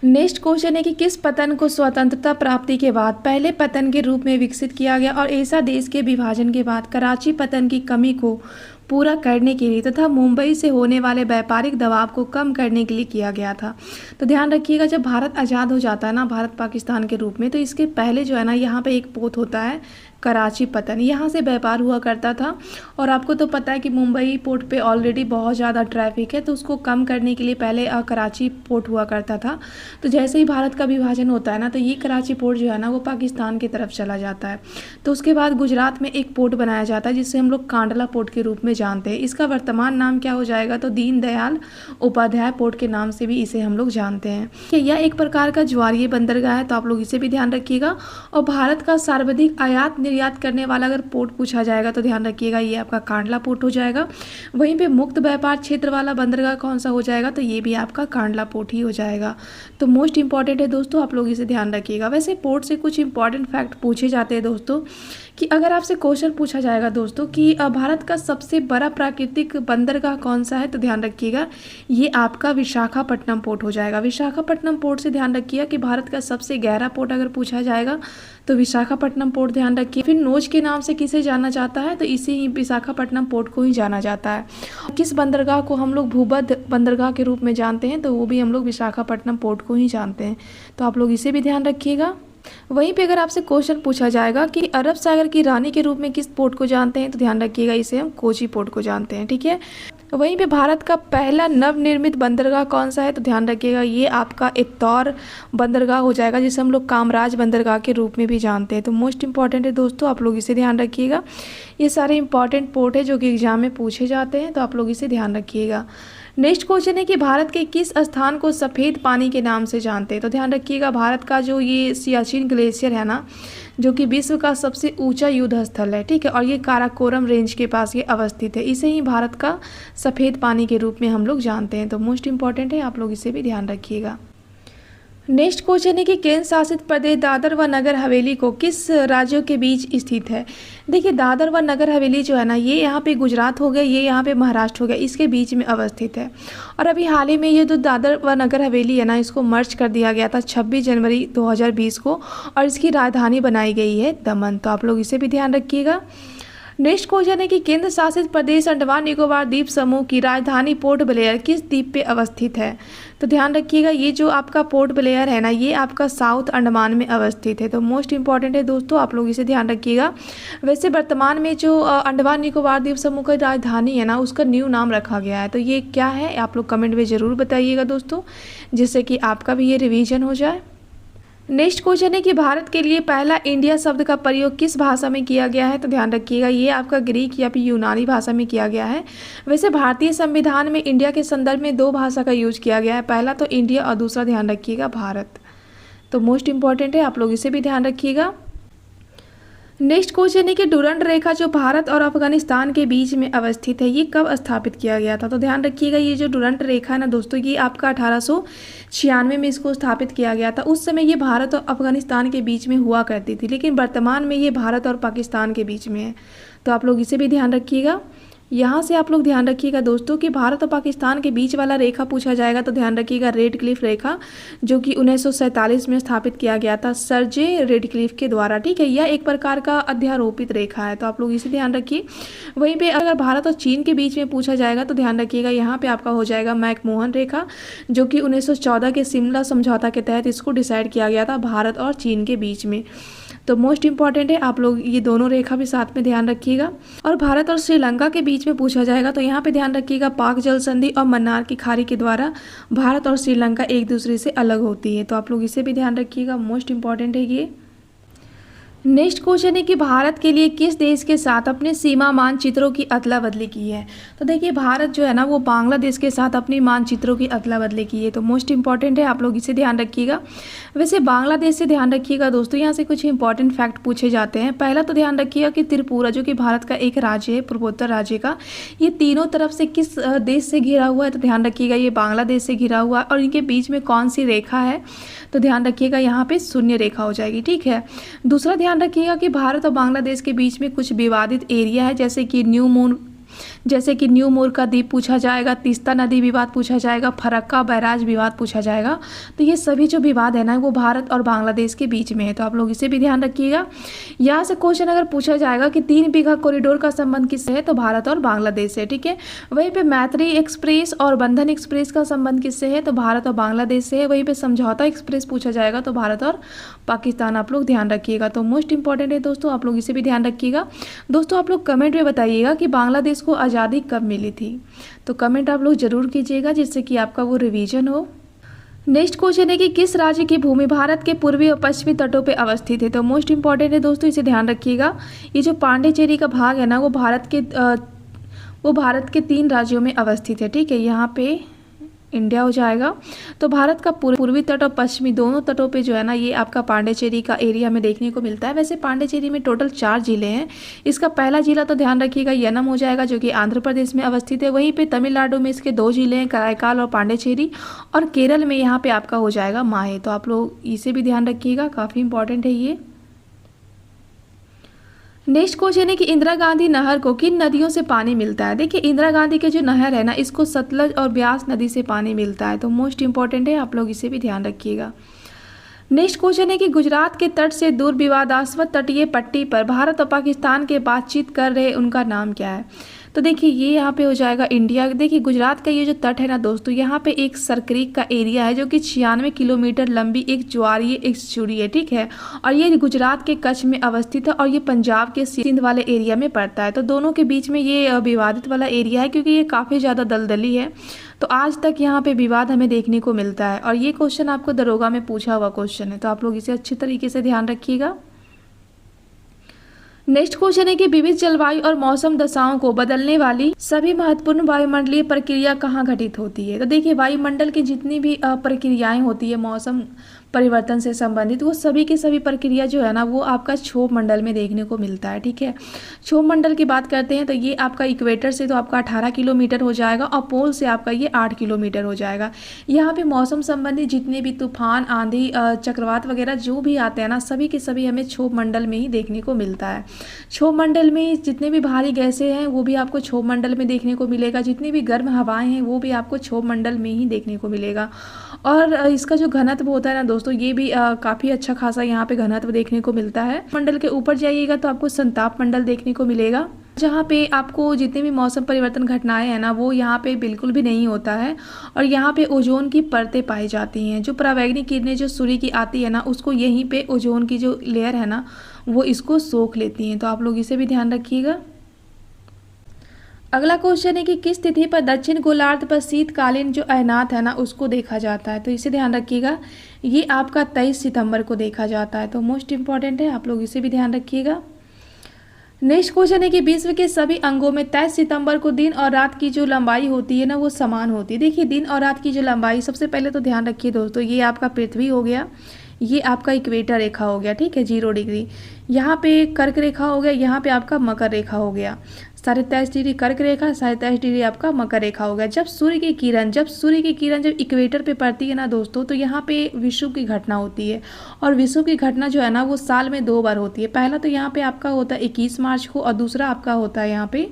नेक्स्ट क्वेश्चन है कि किस पतन को स्वतंत्रता प्राप्ति के बाद पहले पतन के रूप में विकसित किया गया और ऐसा देश के विभाजन के बाद कराची पतन की कमी को पूरा करने के लिए तथा मुंबई से होने वाले व्यापारिक दबाव को कम करने के लिए किया गया था। तो ध्यान रखिएगा, जब भारत आज़ाद हो जाता है ना भारत पाकिस्तान के रूप में, तो इसके पहले जो है ना यहाँ पे एक पोत होता है कराची पतन, यहाँ से व्यापार हुआ करता था। और आपको तो पता है कि मुंबई पोर्ट पे ऑलरेडी बहुत ज़्यादा ट्रैफिक है, तो उसको कम करने के लिए पहले कराची पोर्ट हुआ करता था। तो जैसे ही भारत का विभाजन होता है ना, तो ये कराची पोर्ट जो है ना वो पाकिस्तान की तरफ चला जाता है। तो उसके बाद गुजरात में एक पोर्ट बनाया जाता है जिसे हम लोग कांडला पोर्ट के रूप में जानते हैं। इसका वर्तमान नाम क्या हो जाएगा, तो दीनदयाल उपाध्याय पोर्ट के नाम से भी इसे हम लोग जानते हैं। यह एक प्रकार का ज्वारीय बंदरगाह है, तो आप लोग इसे भी ध्यान रखिएगा। और भारत का सर्वाधिक आयात निर्यात करने वाला अगर पोर्ट पूछा जाएगा तो ध्यान रखिएगा ये आपका कांडला पोर्ट हो जाएगा। वहीं पे मुक्त व्यापार क्षेत्र वाला बंदरगाह कौन सा हो जाएगा, तो ये भी आपका कांडला पोर्ट ही हो जाएगा। तो मोस्ट इंपॉर्टेंट है दोस्तों, आप लोग इसे ध्यान रखिएगा। वैसे पोर्ट से कुछ इंपॉर्टेंट फैक्ट पूछे जाते हैं दोस्तों, कि अगर आपसे क्वेश्चन पूछा जाएगा दोस्तों कि भारत का सबसे बड़ा प्राकृतिक बंदरगाह कौन सा है, तो ध्यान रखिएगा ये आपका विशाखापट्टनम पोर्ट हो जाएगा। विशाखापट्टनम पोर्ट से ध्यान रखिएगा कि भारत का सबसे गहरा पोर्ट अगर पूछा जाएगा तो विशाखापट्टनम पोर्ट ध्यान रखिए। फिर नोच के नाम से किसे जाना जाता है, तो इसे ही विशाखापट्टनम पोर्ट को ही जाना जाता है। किस बंदरगाह को हम लोग भूमध्य बंदरगाह के रूप में जानते हैं, तो वो भी हम लोग विशाखापट्टनम पोर्ट को ही जानते हैं। तो आप लोग इसे भी ध्यान रखिएगा। वहीं पे अगर आपसे क्वेश्चन पूछा जाएगा कि अरब सागर की रानी के रूप में किस पोर्ट को जानते हैं, तो ध्यान रखिएगा इसे हम कोची पोर्ट को जानते हैं, ठीक है। वहीं पे भारत का पहला नवनिर्मित बंदरगाह कौन सा है, तो ध्यान रखिएगा ये आपका इत्तौर बंदरगाह हो जाएगा, जिसे हम लोग कामराज बंदरगाह के रूप में भी जानते हैं। तो मोस्ट इंपॉर्टेंट है दोस्तों, आप लोग इसे ध्यान रखिएगा। ये सारे इंपॉर्टेंट पोर्ट है जो कि एग्जाम में पूछे जाते हैं, तो आप लोग इसे ध्यान रखिएगा। नेक्स्ट क्वेश्चन है कि भारत के किस स्थान को सफ़ेद पानी के नाम से जानते हैं, तो ध्यान रखिएगा भारत का जो ये सियाचिन ग्लेशियर है ना, जो कि विश्व का सबसे ऊंचा युद्ध स्थल है, ठीक है। और ये काराकोरम रेंज के पास ये अवस्थित है, इसे ही भारत का सफ़ेद पानी के रूप में हम लोग जानते हैं। तो मोस्ट इंपॉर्टेंट है, आप लोग इसे भी ध्यान रखिएगा। नेक्स्ट क्वेश्चन है कि केंद्र शासित प्रदेश दादर व नगर हवेली को किस राज्यों के बीच स्थित है। देखिए दादर व नगर हवेली जो है ना, ये यहाँ पे गुजरात हो गया, ये यहाँ पे महाराष्ट्र हो गया, इसके बीच में अवस्थित है। और अभी हाल ही में ये जो दादर व नगर हवेली है ना, इसको मर्ज कर दिया गया था 26 जनवरी 2020 को, और इसकी राजधानी बनाई गई है दमन। तो आप लोग इसे भी ध्यान रखिएगा। नेक्स्ट क्वेश्चन है कि केंद्र शासित प्रदेश अंडमान निकोबार द्वीप समूह की राजधानी पोर्ट ब्लेयर किस द्वीप पे अवस्थित है, तो ध्यान रखिएगा ये जो आपका पोर्ट ब्लेयर है ना, ये आपका साउथ अंडमान में अवस्थित है। तो मोस्ट इंपॉर्टेंट है दोस्तों, आप लोग इसे ध्यान रखिएगा। वैसे वर्तमान में जो अंडमान निकोबार द्वीप समूह की राजधानी है ना, उसका न्यू नाम रखा गया है। तो ये क्या है, आप लोग कमेंट में ज़रूर बताइएगा दोस्तों, जिससे कि आपका भी ये रिवीजन हो जाए। नेक्स्ट क्वेश्चन है कि भारत के लिए पहला इंडिया शब्द का प्रयोग किस भाषा में किया गया है, तो ध्यान रखिएगा ये आपका ग्रीक या फिर यूनानी भाषा में किया गया है। वैसे भारतीय संविधान में इंडिया के संदर्भ में 2 भाषा का यूज किया गया है, पहला तो इंडिया और दूसरा ध्यान रखिएगा भारत। तो मोस्ट इंपॉर्टेंट है, आप लोग इसे भी ध्यान रखिएगा। नेक्स्ट क्वेश्चन है कि डुरंड रेखा जो भारत और अफगानिस्तान के बीच में अवस्थित है, ये कब स्थापित किया गया था, तो ध्यान रखिएगा ये जो डुरंड रेखा है ना दोस्तों, ये आपका 1896 में इसको स्थापित किया गया था। उस समय ये भारत और अफगानिस्तान के बीच में हुआ करती थी, लेकिन वर्तमान में ये भारत और पाकिस्तान के बीच में है। तो आप लोग इसे भी ध्यान रखिएगा। यहाँ से आप लोग ध्यान रखिएगा दोस्तों कि भारत और पाकिस्तान के बीच वाला रेखा पूछा जाएगा तो ध्यान रखिएगा रेड क्लिफ रेखा, जो कि 1947 में स्थापित किया गया था सर जे रेड क्लिफ के द्वारा, ठीक है। यह एक प्रकार का अध्यारोपित रेखा है, तो आप लोग इसे ध्यान रखिए। वहीं पे अगर भारत और चीन के बीच में पूछा जाएगा तो ध्यान रखिएगा यहाँ पे आपका हो जाएगा मैकमोहन रेखा, जो कि 1914 के शिमला समझौता के तहत इसको डिसाइड किया गया था भारत और चीन के बीच में। तो मोस्ट इंपॉर्टेंट है, आप लोग ये दोनों रेखा भी साथ में ध्यान रखिएगा। और भारत और श्रीलंका के बीच में पूछा जाएगा तो यहाँ पे ध्यान रखिएगा पाक जल संधि और मन्नार की खाड़ी के द्वारा भारत और श्रीलंका एक दूसरे से अलग होती है। तो आप लोग इसे भी ध्यान रखिएगा, मोस्ट इंपॉर्टेंट है ये। नेक्स्ट क्वेश्चन है कि भारत के लिए किस देश के साथ अपने सीमा मानचित्रों की अदला बदली की है। तो देखिए भारत जो है ना वो बांग्लादेश के साथ अपनी मानचित्रों की अदला बदली की है। तो मोस्ट इंपॉर्टेंट है, आप लोग इसे ध्यान रखिएगा। वैसे बांग्लादेश से ध्यान रखिएगा दोस्तों, यहाँ से कुछ इंपॉर्टेंट फैक्ट पूछे जाते हैं। पहला तो ध्यान रखिएगा कि त्रिपुरा जो कि भारत का एक राज्य है, पूर्वोत्तर राज्य का, ये तीनों तरफ से किस देश से घिरा हुआ है, तो ध्यान रखिएगा ये बांग्लादेश से घिरा हुआ है। और इनके बीच में कौन सी रेखा है, तो ध्यान रखिएगा यहाँ पे शून्य रेखा हो जाएगी, ठीक है। दूसरा ध्यान रखिएगा कि भारत और बांग्लादेश के बीच में कुछ विवादित एरिया है, जैसे कि न्यू मून जैसे कि न्यू मोरका द्वीप पूछा जाएगा, तीस्ता नदी विवाद पूछा जाएगा, फरक्का बैराज विवाद पूछा जाएगा। तो ये सभी जो विवाद है ना वो भारत और बांग्लादेश के बीच में है, तो आप लोग इसे भी ध्यान रखिएगा। यहाँ से क्वेश्चन अगर पूछा जाएगा कि 3 बीघा कॉरिडोर का संबंध किससे है, तो भारत और बांग्लादेश से, ठीक है। वहीं पे मैत्री एक्सप्रेस और बंधन एक्सप्रेस का संबंध किससे है, तो भारत और बांग्लादेश से है। वहीं पे समझौता एक्सप्रेस पूछा जाएगा तो भारत और पाकिस्तान, आप लोग ध्यान रखिएगा। तो मोस्ट इंपॉर्टेंट है दोस्तों, आप लोग इसे भी ध्यान रखिएगा। दोस्तों आप लोग कमेंट में बताइएगा कि बांग्लादेश को आज़ादी कब मिली थी, तो कमेंट आप लोग जरूर कीजिएगा जिससे कि आपका वो रिवीजन हो। नेक्स्ट क्वेश्चन है कि किस राज्य की भूमि भारत के पूर्वी और पश्चिमी तटों पे अवस्थित है, तो मोस्ट इंपॉर्टेंट है दोस्तों, इसे ध्यान रखिएगा। ये जो पांडिचेरी का भाग है ना वो भारत के 3 राज्यों में अवस्थित है, ठीक है। यहाँ पे इंडिया हो जाएगा। तो भारत का पूर्वी तट और पश्चिमी दोनों तटों पे जो है ना ये आपका पांडिचेरी का एरिया में देखने को मिलता है। वैसे पांडिचेरी में टोटल 4 जिले हैं। इसका पहला जिला तो ध्यान रखिएगा यनम हो जाएगा जो कि आंध्र प्रदेश में अवस्थित है। वहीं पे तमिलनाडु में इसके 2 जिले हैं, कराईकाल और पांडिचेरी, और केरल में यहाँ पे आपका हो जाएगा माहे। तो आप लोग इसे भी ध्यान रखिएगा, काफ़ी इंपॉर्टेंट है ये। नेक्स्ट क्वेश्चन है कि इंदिरा गांधी नहर को किन नदियों से पानी मिलता है। देखिए इंदिरा गांधी के जो नहर है ना इसको सतलज और ब्यास नदी से पानी मिलता है, तो मोस्ट इंपॉर्टेंट है, आप लोग इसे भी ध्यान रखिएगा। नेक्स्ट क्वेश्चन है कि गुजरात के तट से दूर विवादास्पद तटीय पट्टी पर भारत और पाकिस्तान के बातचीत कर रहे उनका नाम क्या है। तो देखिए ये यहाँ पे हो जाएगा इंडिया। देखिए गुजरात का ये जो तट है ना दोस्तों, यहाँ पे एक सरक्रीक का एरिया है जो कि 96 किलोमीटर लंबी एक ज्वारीय एक चूड़ी है, ठीक है। और ये गुजरात के कच्छ में अवस्थित है और ये पंजाब के सिंध वाले एरिया में पड़ता है। तो दोनों के बीच में ये विवादित वाला एरिया है क्योंकि ये काफ़ी ज़्यादा दलदली है। तो आज तक यहाँ पे विवाद हमें देखने को मिलता है और ये क्वेश्चन आपको दरोगा में पूछा हुआ क्वेश्चन है, तो आप लोग इसे अच्छी तरीके से ध्यान रखिएगा। नेक्स्ट क्वेश्चन है कि विविध जलवायु और मौसम दशाओं को बदलने वाली सभी महत्वपूर्ण वायुमंडलीय प्रक्रिया कहाँ घटित होती है। तो देखिए वायुमंडल की जितनी भी प्रक्रियाएं होती है मौसम परिवर्तन से संबंधित, वो सभी की सभी प्रक्रिया जो है ना वो आपका क्षोभ मंडल में देखने को मिलता है, ठीक है। क्षोभ मंडल की बात करते हैं तो ये आपका इक्वेटर से तो आपका 18 किलोमीटर हो जाएगा और पोल से आपका ये 8 किलोमीटर हो जाएगा। यहाँ पे मौसम संबंधी जितने भी तूफान, आंधी, चक्रवात वगैरह जो भी आते हैं ना सभी के सभी हमें क्षोभ मंडल में ही देखने को मिलता है। क्षोभ मंडल में जितने भी भारी गैसें हैं वो भी आपको क्षोभ मंडल में देखने को मिलेगा, जितनी भी गर्म हवाएं हैं वो भी आपको क्षोभ मंडल में ही देखने को मिलेगा। और इसका जो घनत्व होता है ना दोस्तों ये भी काफ़ी अच्छा खासा यहाँ पे घनत्व देखने को मिलता है। मंडल के ऊपर जाइएगा तो आपको संताप मंडल देखने को मिलेगा, जहाँ पे आपको जितने भी मौसम परिवर्तन घटनाएं हैं ना वो यहाँ पे बिल्कुल भी नहीं होता है। और यहाँ पे ओजोन की परतें पाई जाती हैं, जो परावैंगनिक किरणें जो सूर्य की आती है ना उसको यहीं पे ओजोन की जो लेयर है ना वो इसको सोख लेती हैं, तो आप लोग इसे भी ध्यान रखिएगा। अगला क्वेश्चन है कि किस तिथि पर दक्षिण गोलार्ध पर शीतकालीन जो अयनात है ना उसको देखा जाता है, तो इसे ध्यान रखिएगा। ये आपका 23 सितंबर को देखा जाता है, तो मोस्ट इंपॉर्टेंट है, आप लोग इसे भी ध्यान रखिएगा। नेक्स्ट क्वेश्चन है कि विश्व के सभी अंगों में 23 सितंबर को दिन और रात की जो लंबाई होती है ना वो समान होती है। देखिए दिन और रात की जो लंबाई, सबसे पहले तो ध्यान रखिए दोस्तों, ये आपका पृथ्वी हो गया, ये आपका इक्वेटर रेखा हो गया, ठीक है, 0 डिग्री। यहाँ पे कर्क रेखा हो गया, यहाँ पे आपका मकर रेखा हो गया। 23.5 डिग्री कर्क रेखा, 23.5 डिग्री आपका मकर रेखा हो गया। जब सूर्य की किरण जब इक्वेटर पे पड़ती है ना दोस्तों, तो यहाँ पे विषुव की घटना होती है। और विषुव की घटना जो है ना वो साल में 2 बार होती है। पहला तो यहाँ पे आपका होता है 21 मार्च को और दूसरा आपका होता है यहाँ पे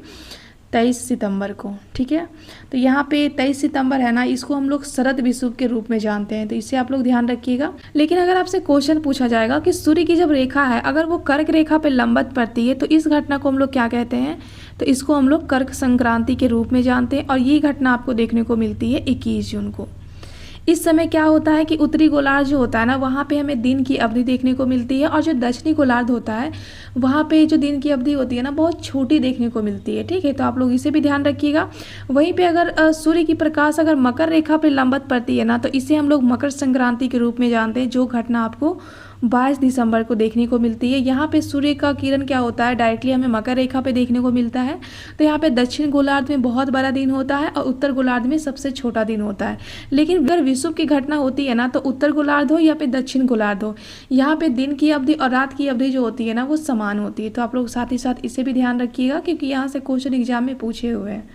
23 सितंबर को, ठीक है। तो यहाँ पे 23 सितंबर है ना, इसको हम लोग शरद विषुव के रूप में जानते हैं, तो इसे आप लोग ध्यान रखिएगा। लेकिन अगर आपसे क्वेश्चन पूछा जाएगा कि सूर्य की जब रेखा है अगर वो कर्क रेखा पे लंबवत पड़ती है तो इस घटना को हम लोग क्या कहते हैं, तो इसको हम लोग कर्क संक्रांति के रूप में जानते हैं। और ये घटना आपको देखने को मिलती है 21 जून को। इस समय क्या होता है कि उत्तरी गोलार्ध जो होता है ना वहाँ पे हमें दिन की अवधि देखने को मिलती है, और जो दक्षिणी गोलार्ध होता है वहाँ पे जो दिन की अवधि होती है ना बहुत छोटी देखने को मिलती है, ठीक है। तो आप लोग इसे भी ध्यान रखिएगा। वहीं पे अगर सूर्य की प्रकाश अगर मकर रेखा पे लंबवत पड़ती है ना तो इसे हम लोग मकर संक्रांति के रूप में जानते हैं, जो घटना आपको 22 दिसंबर को देखने को मिलती है। यहाँ पे सूर्य का किरण क्या होता है डायरेक्टली हमें मकर रेखा पे देखने को मिलता है। तो यहाँ पे दक्षिण गोलार्ध में बहुत बड़ा दिन होता है और उत्तर गोलार्ध में सबसे छोटा दिन होता है। लेकिन अगर विषुव की घटना होती है ना तो उत्तर गोलार्ध हो या फिर दक्षिण गोलार्ध हो, यहाँ पे दिन की अवधि और रात की अवधि जो होती है ना वो समान होती है। तो आप लोग साथ ही साथ इसे भी ध्यान रखिएगा क्योंकि यहाँ से क्वेश्चन एग्जाम में पूछे हुए हैं,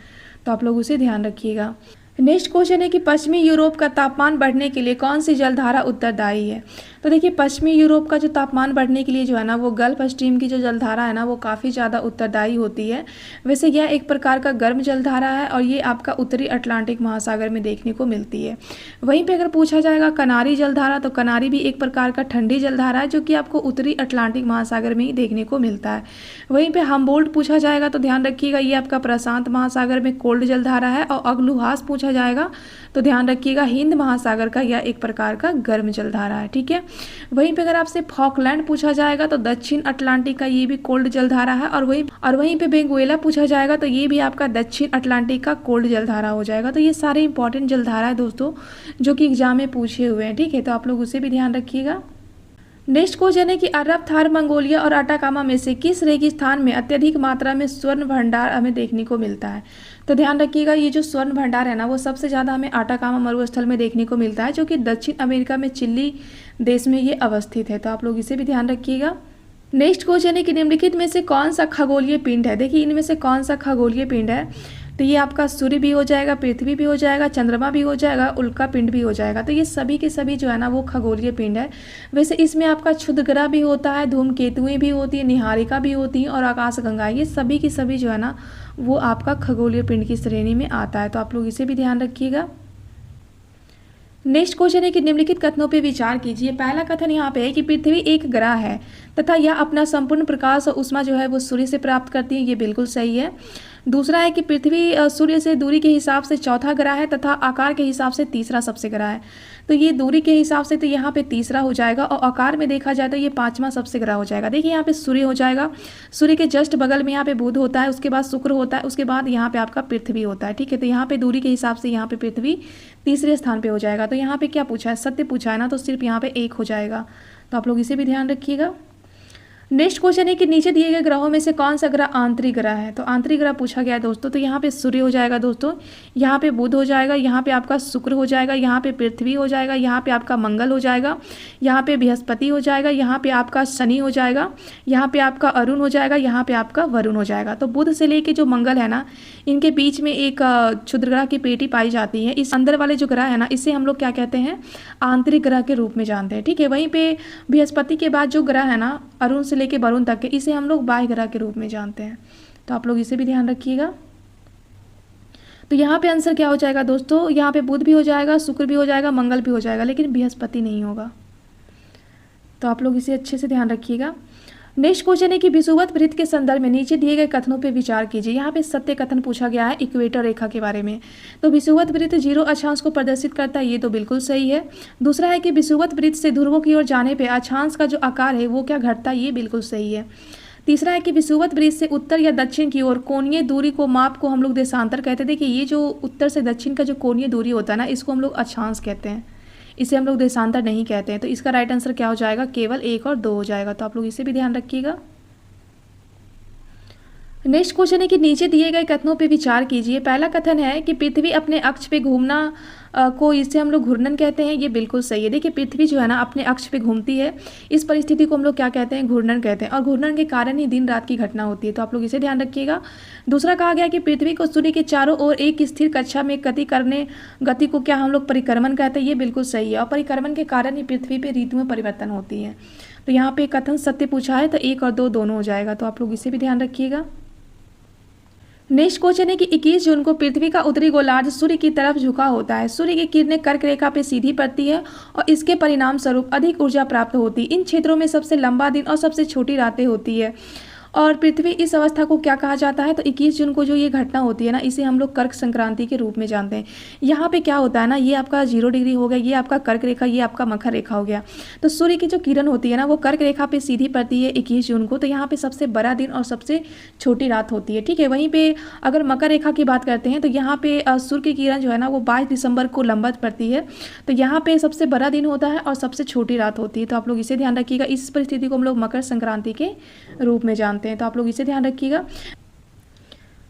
तो आप लोग उसे ध्यान रखिएगा। नेक्स्ट क्वेश्चन है कि पश्चिमी यूरोप का तापमान बढ़ने के लिए कौन सी जलधारा उत्तरदायी है। तो देखिए पश्चिमी यूरोप का जो तापमान बढ़ने के लिए जो है ना वो गल्फ स्ट्रीम की जो जलधारा है ना वो काफ़ी ज़्यादा उत्तरदायी होती है। वैसे यह एक प्रकार का गर्म जलधारा है और ये आपका उत्तरी अटलांटिक महासागर में देखने को मिलती है। वहीं पे अगर पूछा जाएगा कनारी जलधारा, तो कनारी भी एक प्रकार का ठंडी जलधारा है जो कि आपको उत्तरी अटलांटिक महासागर में ही देखने को मिलता है। वहीं पे हम्बोल्ट पूछा जाएगा तो ध्यान रखिएगा ये आपका प्रशांत महासागर में कोल्ड जलधारा है। और अग्लुहास पूछा जाएगा तो ध्यान रखिएगा हिंद महासागर का यह एक प्रकार का गर्म जलधारा है। ठीक है, वहीं पे अगर आपसे फॉकलैंड पूछा जाएगा तो दक्षिण अटलांटिक का ये भी कोल्ड जलधारा है। और वहीं पे वेनेजुएला पूछा जाएगा तो ये भी आपका दक्षिण अटलांटिक का कोल्ड जलधारा हो जाएगा। तो ये सारे इंपॉर्टेंट जलधारा है दोस्तों जो कि एग्जाम में पूछे हुए हैं। ठीक है, तो आप लोग उसे भी ध्यान रखिएगा। नेक्स्ट क्वेश्चन है कि अरब, थार, मंगोलिया और अटाकामा में से किस रेगिस्तान में अत्यधिक मात्रा में स्वर्ण भंडार हमें देखने को मिलता है। तो ध्यान रखिएगा ये जो स्वर्ण भंडार है ना वो सबसे ज़्यादा हमें अटाकामा मरुस्थल में देखने को मिलता है जो कि दक्षिण अमेरिका में चिली देश में ये अवस्थित है। तो आप लोग इसे भी ध्यान रखिएगा। नेक्स्ट क्वेश्चन है कि निम्नलिखित में से कौन सा खगोलीय पिंड है। देखिए इनमें से कौन सा खगोलीय पिंड है। तो ये आपका सूर्य भी हो जाएगा, पृथ्वी भी हो जाएगा, चंद्रमा भी हो जाएगा, उल्का पिंड भी हो जाएगा। तो ये सभी के सभी जो है ना वो खगोलीय पिंड है। वैसे इसमें आपका क्षुद्र ग्रह भी होता है, धूमकेतुएं भी होती है, निहारिका भी होती है और आकाशगंगा, ये सभी के सभी जो है ना वो आपका खगोलीय पिंड की श्रेणी में आता है। तो आप लोग इसे भी ध्यान रखिएगा। नेक्स्ट क्वेश्चन है कि निम्नलिखित कथनों पे विचार कीजिए। पहला कथन यहाँ पे है कि पृथ्वी एक ग्रह है तथा यह अपना संपूर्ण प्रकाश और ऊष्मा जो है वो सूर्य से प्राप्त करती है, ये बिल्कुल सही है। दूसरा है कि पृथ्वी सूर्य से दूरी के हिसाब से चौथा ग्रह है तथा आकार के हिसाब से तीसरा सबसे ग्रह है। तो ये दूरी के हिसाब से तो यहाँ पे तीसरा हो जाएगा और आकार में देखा जाए तो ये पांचवा सबसे ग्रह हो जाएगा। देखिए यहाँ पे सूर्य हो जाएगा, सूर्य के जस्ट बगल में यहाँ पे बुध होता है, उसके बाद शुक्र होता है, उसके बाद यहाँ पे आपका पृथ्वी होता है। ठीक है, तो यहाँ पे दूरी के हिसाब से यहाँ पे पृथ्वी तीसरे स्थान पे हो जाएगा। तो यहाँ पे क्या पूछा है, सत्य पूछा है ना, तो सिर्फ यहाँ पे एक हो जाएगा। तो आप लोग इसे भी ध्यान रखिएगा। नेक्स्ट क्वेश्चन है कि नीचे दिए गए ग्रहों में से कौन सा ग्रह आंतरिक ग्रह है। तो आंतरिक ग्रह पूछा गया है दोस्तों। तो यहाँ पे सूर्य हो जाएगा दोस्तों, यहाँ पे बुध हो जाएगा, यहाँ पे आपका शुक्र हो जाएगा, यहाँ पे पृथ्वी हो जाएगा, यहाँ पे आपका मंगल हो जाएगा, यहाँ पे बृहस्पति हो जाएगा, यहाँ पे आपका शनि हो जाएगा, यहाँ पे आपका अरुण हो जाएगा, यहाँ पे आपका वरुण हो जाएगा। तो बुध से लेके जो मंगल है ना इनके बीच में एक क्षुद्र ग्रह की पेटी पाई जाती है। इस अंदर वाले जो ग्रह है ना इसे हम लोग क्या कहते हैं, आंतरिक ग्रह के रूप में जानते हैं। ठीक है, वहीं पे बृहस्पति के बाद जो ग्रह है ना अरुण से लेके वरुण तक के, इसे हम लोग बाह्य ग्रह के रूप में जानते हैं। तो आप लोग इसे भी ध्यान रखिएगा। तो यहाँ पे आंसर क्या हो जाएगा दोस्तों, यहाँ पे बुध भी हो जाएगा, शुक्र भी हो जाएगा, मंगल भी हो जाएगा, लेकिन बृहस्पति नहीं होगा। तो आप लोग इसे अच्छे से ध्यान रखिएगा। नेक्स्ट क्वेश्चन है कि विषुवत वृत्त के संदर्भ में नीचे दिए गए कथनों पर विचार कीजिए। यहाँ पे सत्य कथन पूछा गया है इक्वेटर रेखा के बारे में। तो विषुवत वृत्त 0 अक्षांश को प्रदर्शित करता है, ये तो बिल्कुल सही है। दूसरा है कि विषुवत वृत्त से ध्रुवों की ओर जाने पे अक्षांश का जो आकार है वो क्या घटता है, ये बिल्कुल सही है। तीसरा है कि विषुवत वृत्त से उत्तर या दक्षिण की ओर कोणीय दूरी को माप को हम लोग देशांतर कहते हैं। देखिए ये जो उत्तर से दक्षिण का जो कोणीय दूरी होता है ना इसको हम लोग अक्षांश कहते हैं, इसे हम लोग देशांतर नहीं कहते हैं। तो इसका राइट आंसर क्या हो जाएगा, केवल 1 और 2 हो जाएगा। तो आप लोग इसे भी ध्यान रखिएगा। नेक्स्ट क्वेश्चन है कि नीचे दिए गए कथनों पे विचार कीजिए। पहला कथन है कि पृथ्वी अपने अक्ष पे घूमना को इसे हम लोग घूर्णन कहते हैं, ये बिल्कुल सही है। देखिए पृथ्वी जो है ना अपने अक्ष पे घूमती है, इस परिस्थिति को हम लोग क्या कहते हैं, घूर्णन कहते हैं। और घूर्णन के कारण ही दिन रात की घटना होती है। तो आप लोग इसे ध्यान रखिएगा। दूसरा कहा गया कि पृथ्वी को सूर्य के चारों ओर एक स्थिर कक्षा में गति को क्या हम लोग परिक्रमण कहते हैं, ये बिल्कुल सही है। और परिक्रमण के कारण ही पृथ्वी पे ऋतु में परिवर्तन होती है। तो यहाँ पे कथन सत्य पूछा है, तो 1 और 2 दोनों हो जाएगा। तो आप लोग इसे भी ध्यान रखिएगा। नेक्स्ट क्वेश्चन है कि 21 जून को पृथ्वी का उत्तरी गोलार्ध सूर्य की तरफ झुका होता है। सूर्य की किरणें कर्क रेखा पे सीधी पड़ती है और इसके परिणाम स्वरूप अधिक ऊर्जा प्राप्त होती है। इन क्षेत्रों में सबसे लंबा दिन और सबसे छोटी रातें होती है। और पृथ्वी इस अवस्था को क्या कहा जाता है, तो 21 जून को जो ये घटना होती है ना इसे हम लोग कर्क संक्रांति के रूप में जानते हैं। यहाँ पे क्या होता है ना, ये आपका 0 डिग्री हो गया, ये आपका कर्क रेखा, ये आपका मकर रेखा हो गया। तो सूर्य की जो किरण होती है ना वो कर्क रेखा पे सीधी पड़ती है 21 जून को। तो यहाँ पे सबसे बड़ा दिन और सबसे छोटी रात होती है। ठीक है, वहीं पे अगर मकर रेखा की बात करते हैं तो यहाँ पे सूर्य की किरण जो है ना वो 22 दिसंबर को लंबवत पड़ती है। तो यहाँ पे सबसे बड़ा दिन होता है और सबसे छोटी रात होती है। तो आप लोग इसे ध्यान रखिएगा। इस परिस्थिति को हम लोग मकर संक्रांति के रूप में जानते हैं। तो आप लोग इसे ध्यान रखिएगा।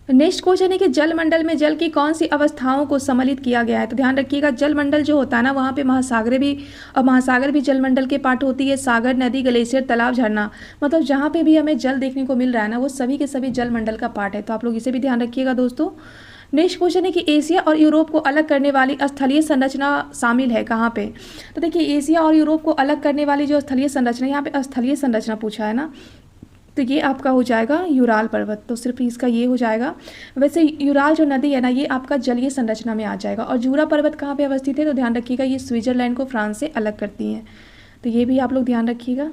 नेक्स्ट क्वेश्चन है कि जलमंडल में जल की कौन सी अवस्थाओं को सम्मिलित किया गया है। तो ध्यान रखिएगा जलमंडल जो होता है ना वहाँ पे महासागर भी जलमंडल के पार्ट होती है। सागर, नदी, ग्लेशियर, तालाब, झरना, मतलब जहाँ पे भी हमें जल देखने को मिल रहा है ना वो सभी के सभी जलमंडल का पार्ट है। तो आप लोग इसे भी ध्यान रखिएगा दोस्तों। नेक्स्ट क्वेश्चन है कि एशिया और यूरोप को अलग करने वाली स्थलीय संरचना शामिल है कहाँ पे। तो देखिए एशिया और यूरोप को अलग करने वाली जो स्थलीय संरचना, यहाँ पे स्थलीय संरचना पूछा है ना, तो ये आपका हो जाएगा यूराल पर्वत, तो सिर्फ इसका ये हो जाएगा। वैसे यूराल जो नदी है ना ये आपका जलीय संरचना में आ जाएगा। और जूरा पर्वत कहाँ पे अवस्थित है, तो ध्यान रखिएगा ये स्विट्जरलैंड को फ्रांस से अलग करती हैं, तो ये भी आप लोग ध्यान रखिएगा।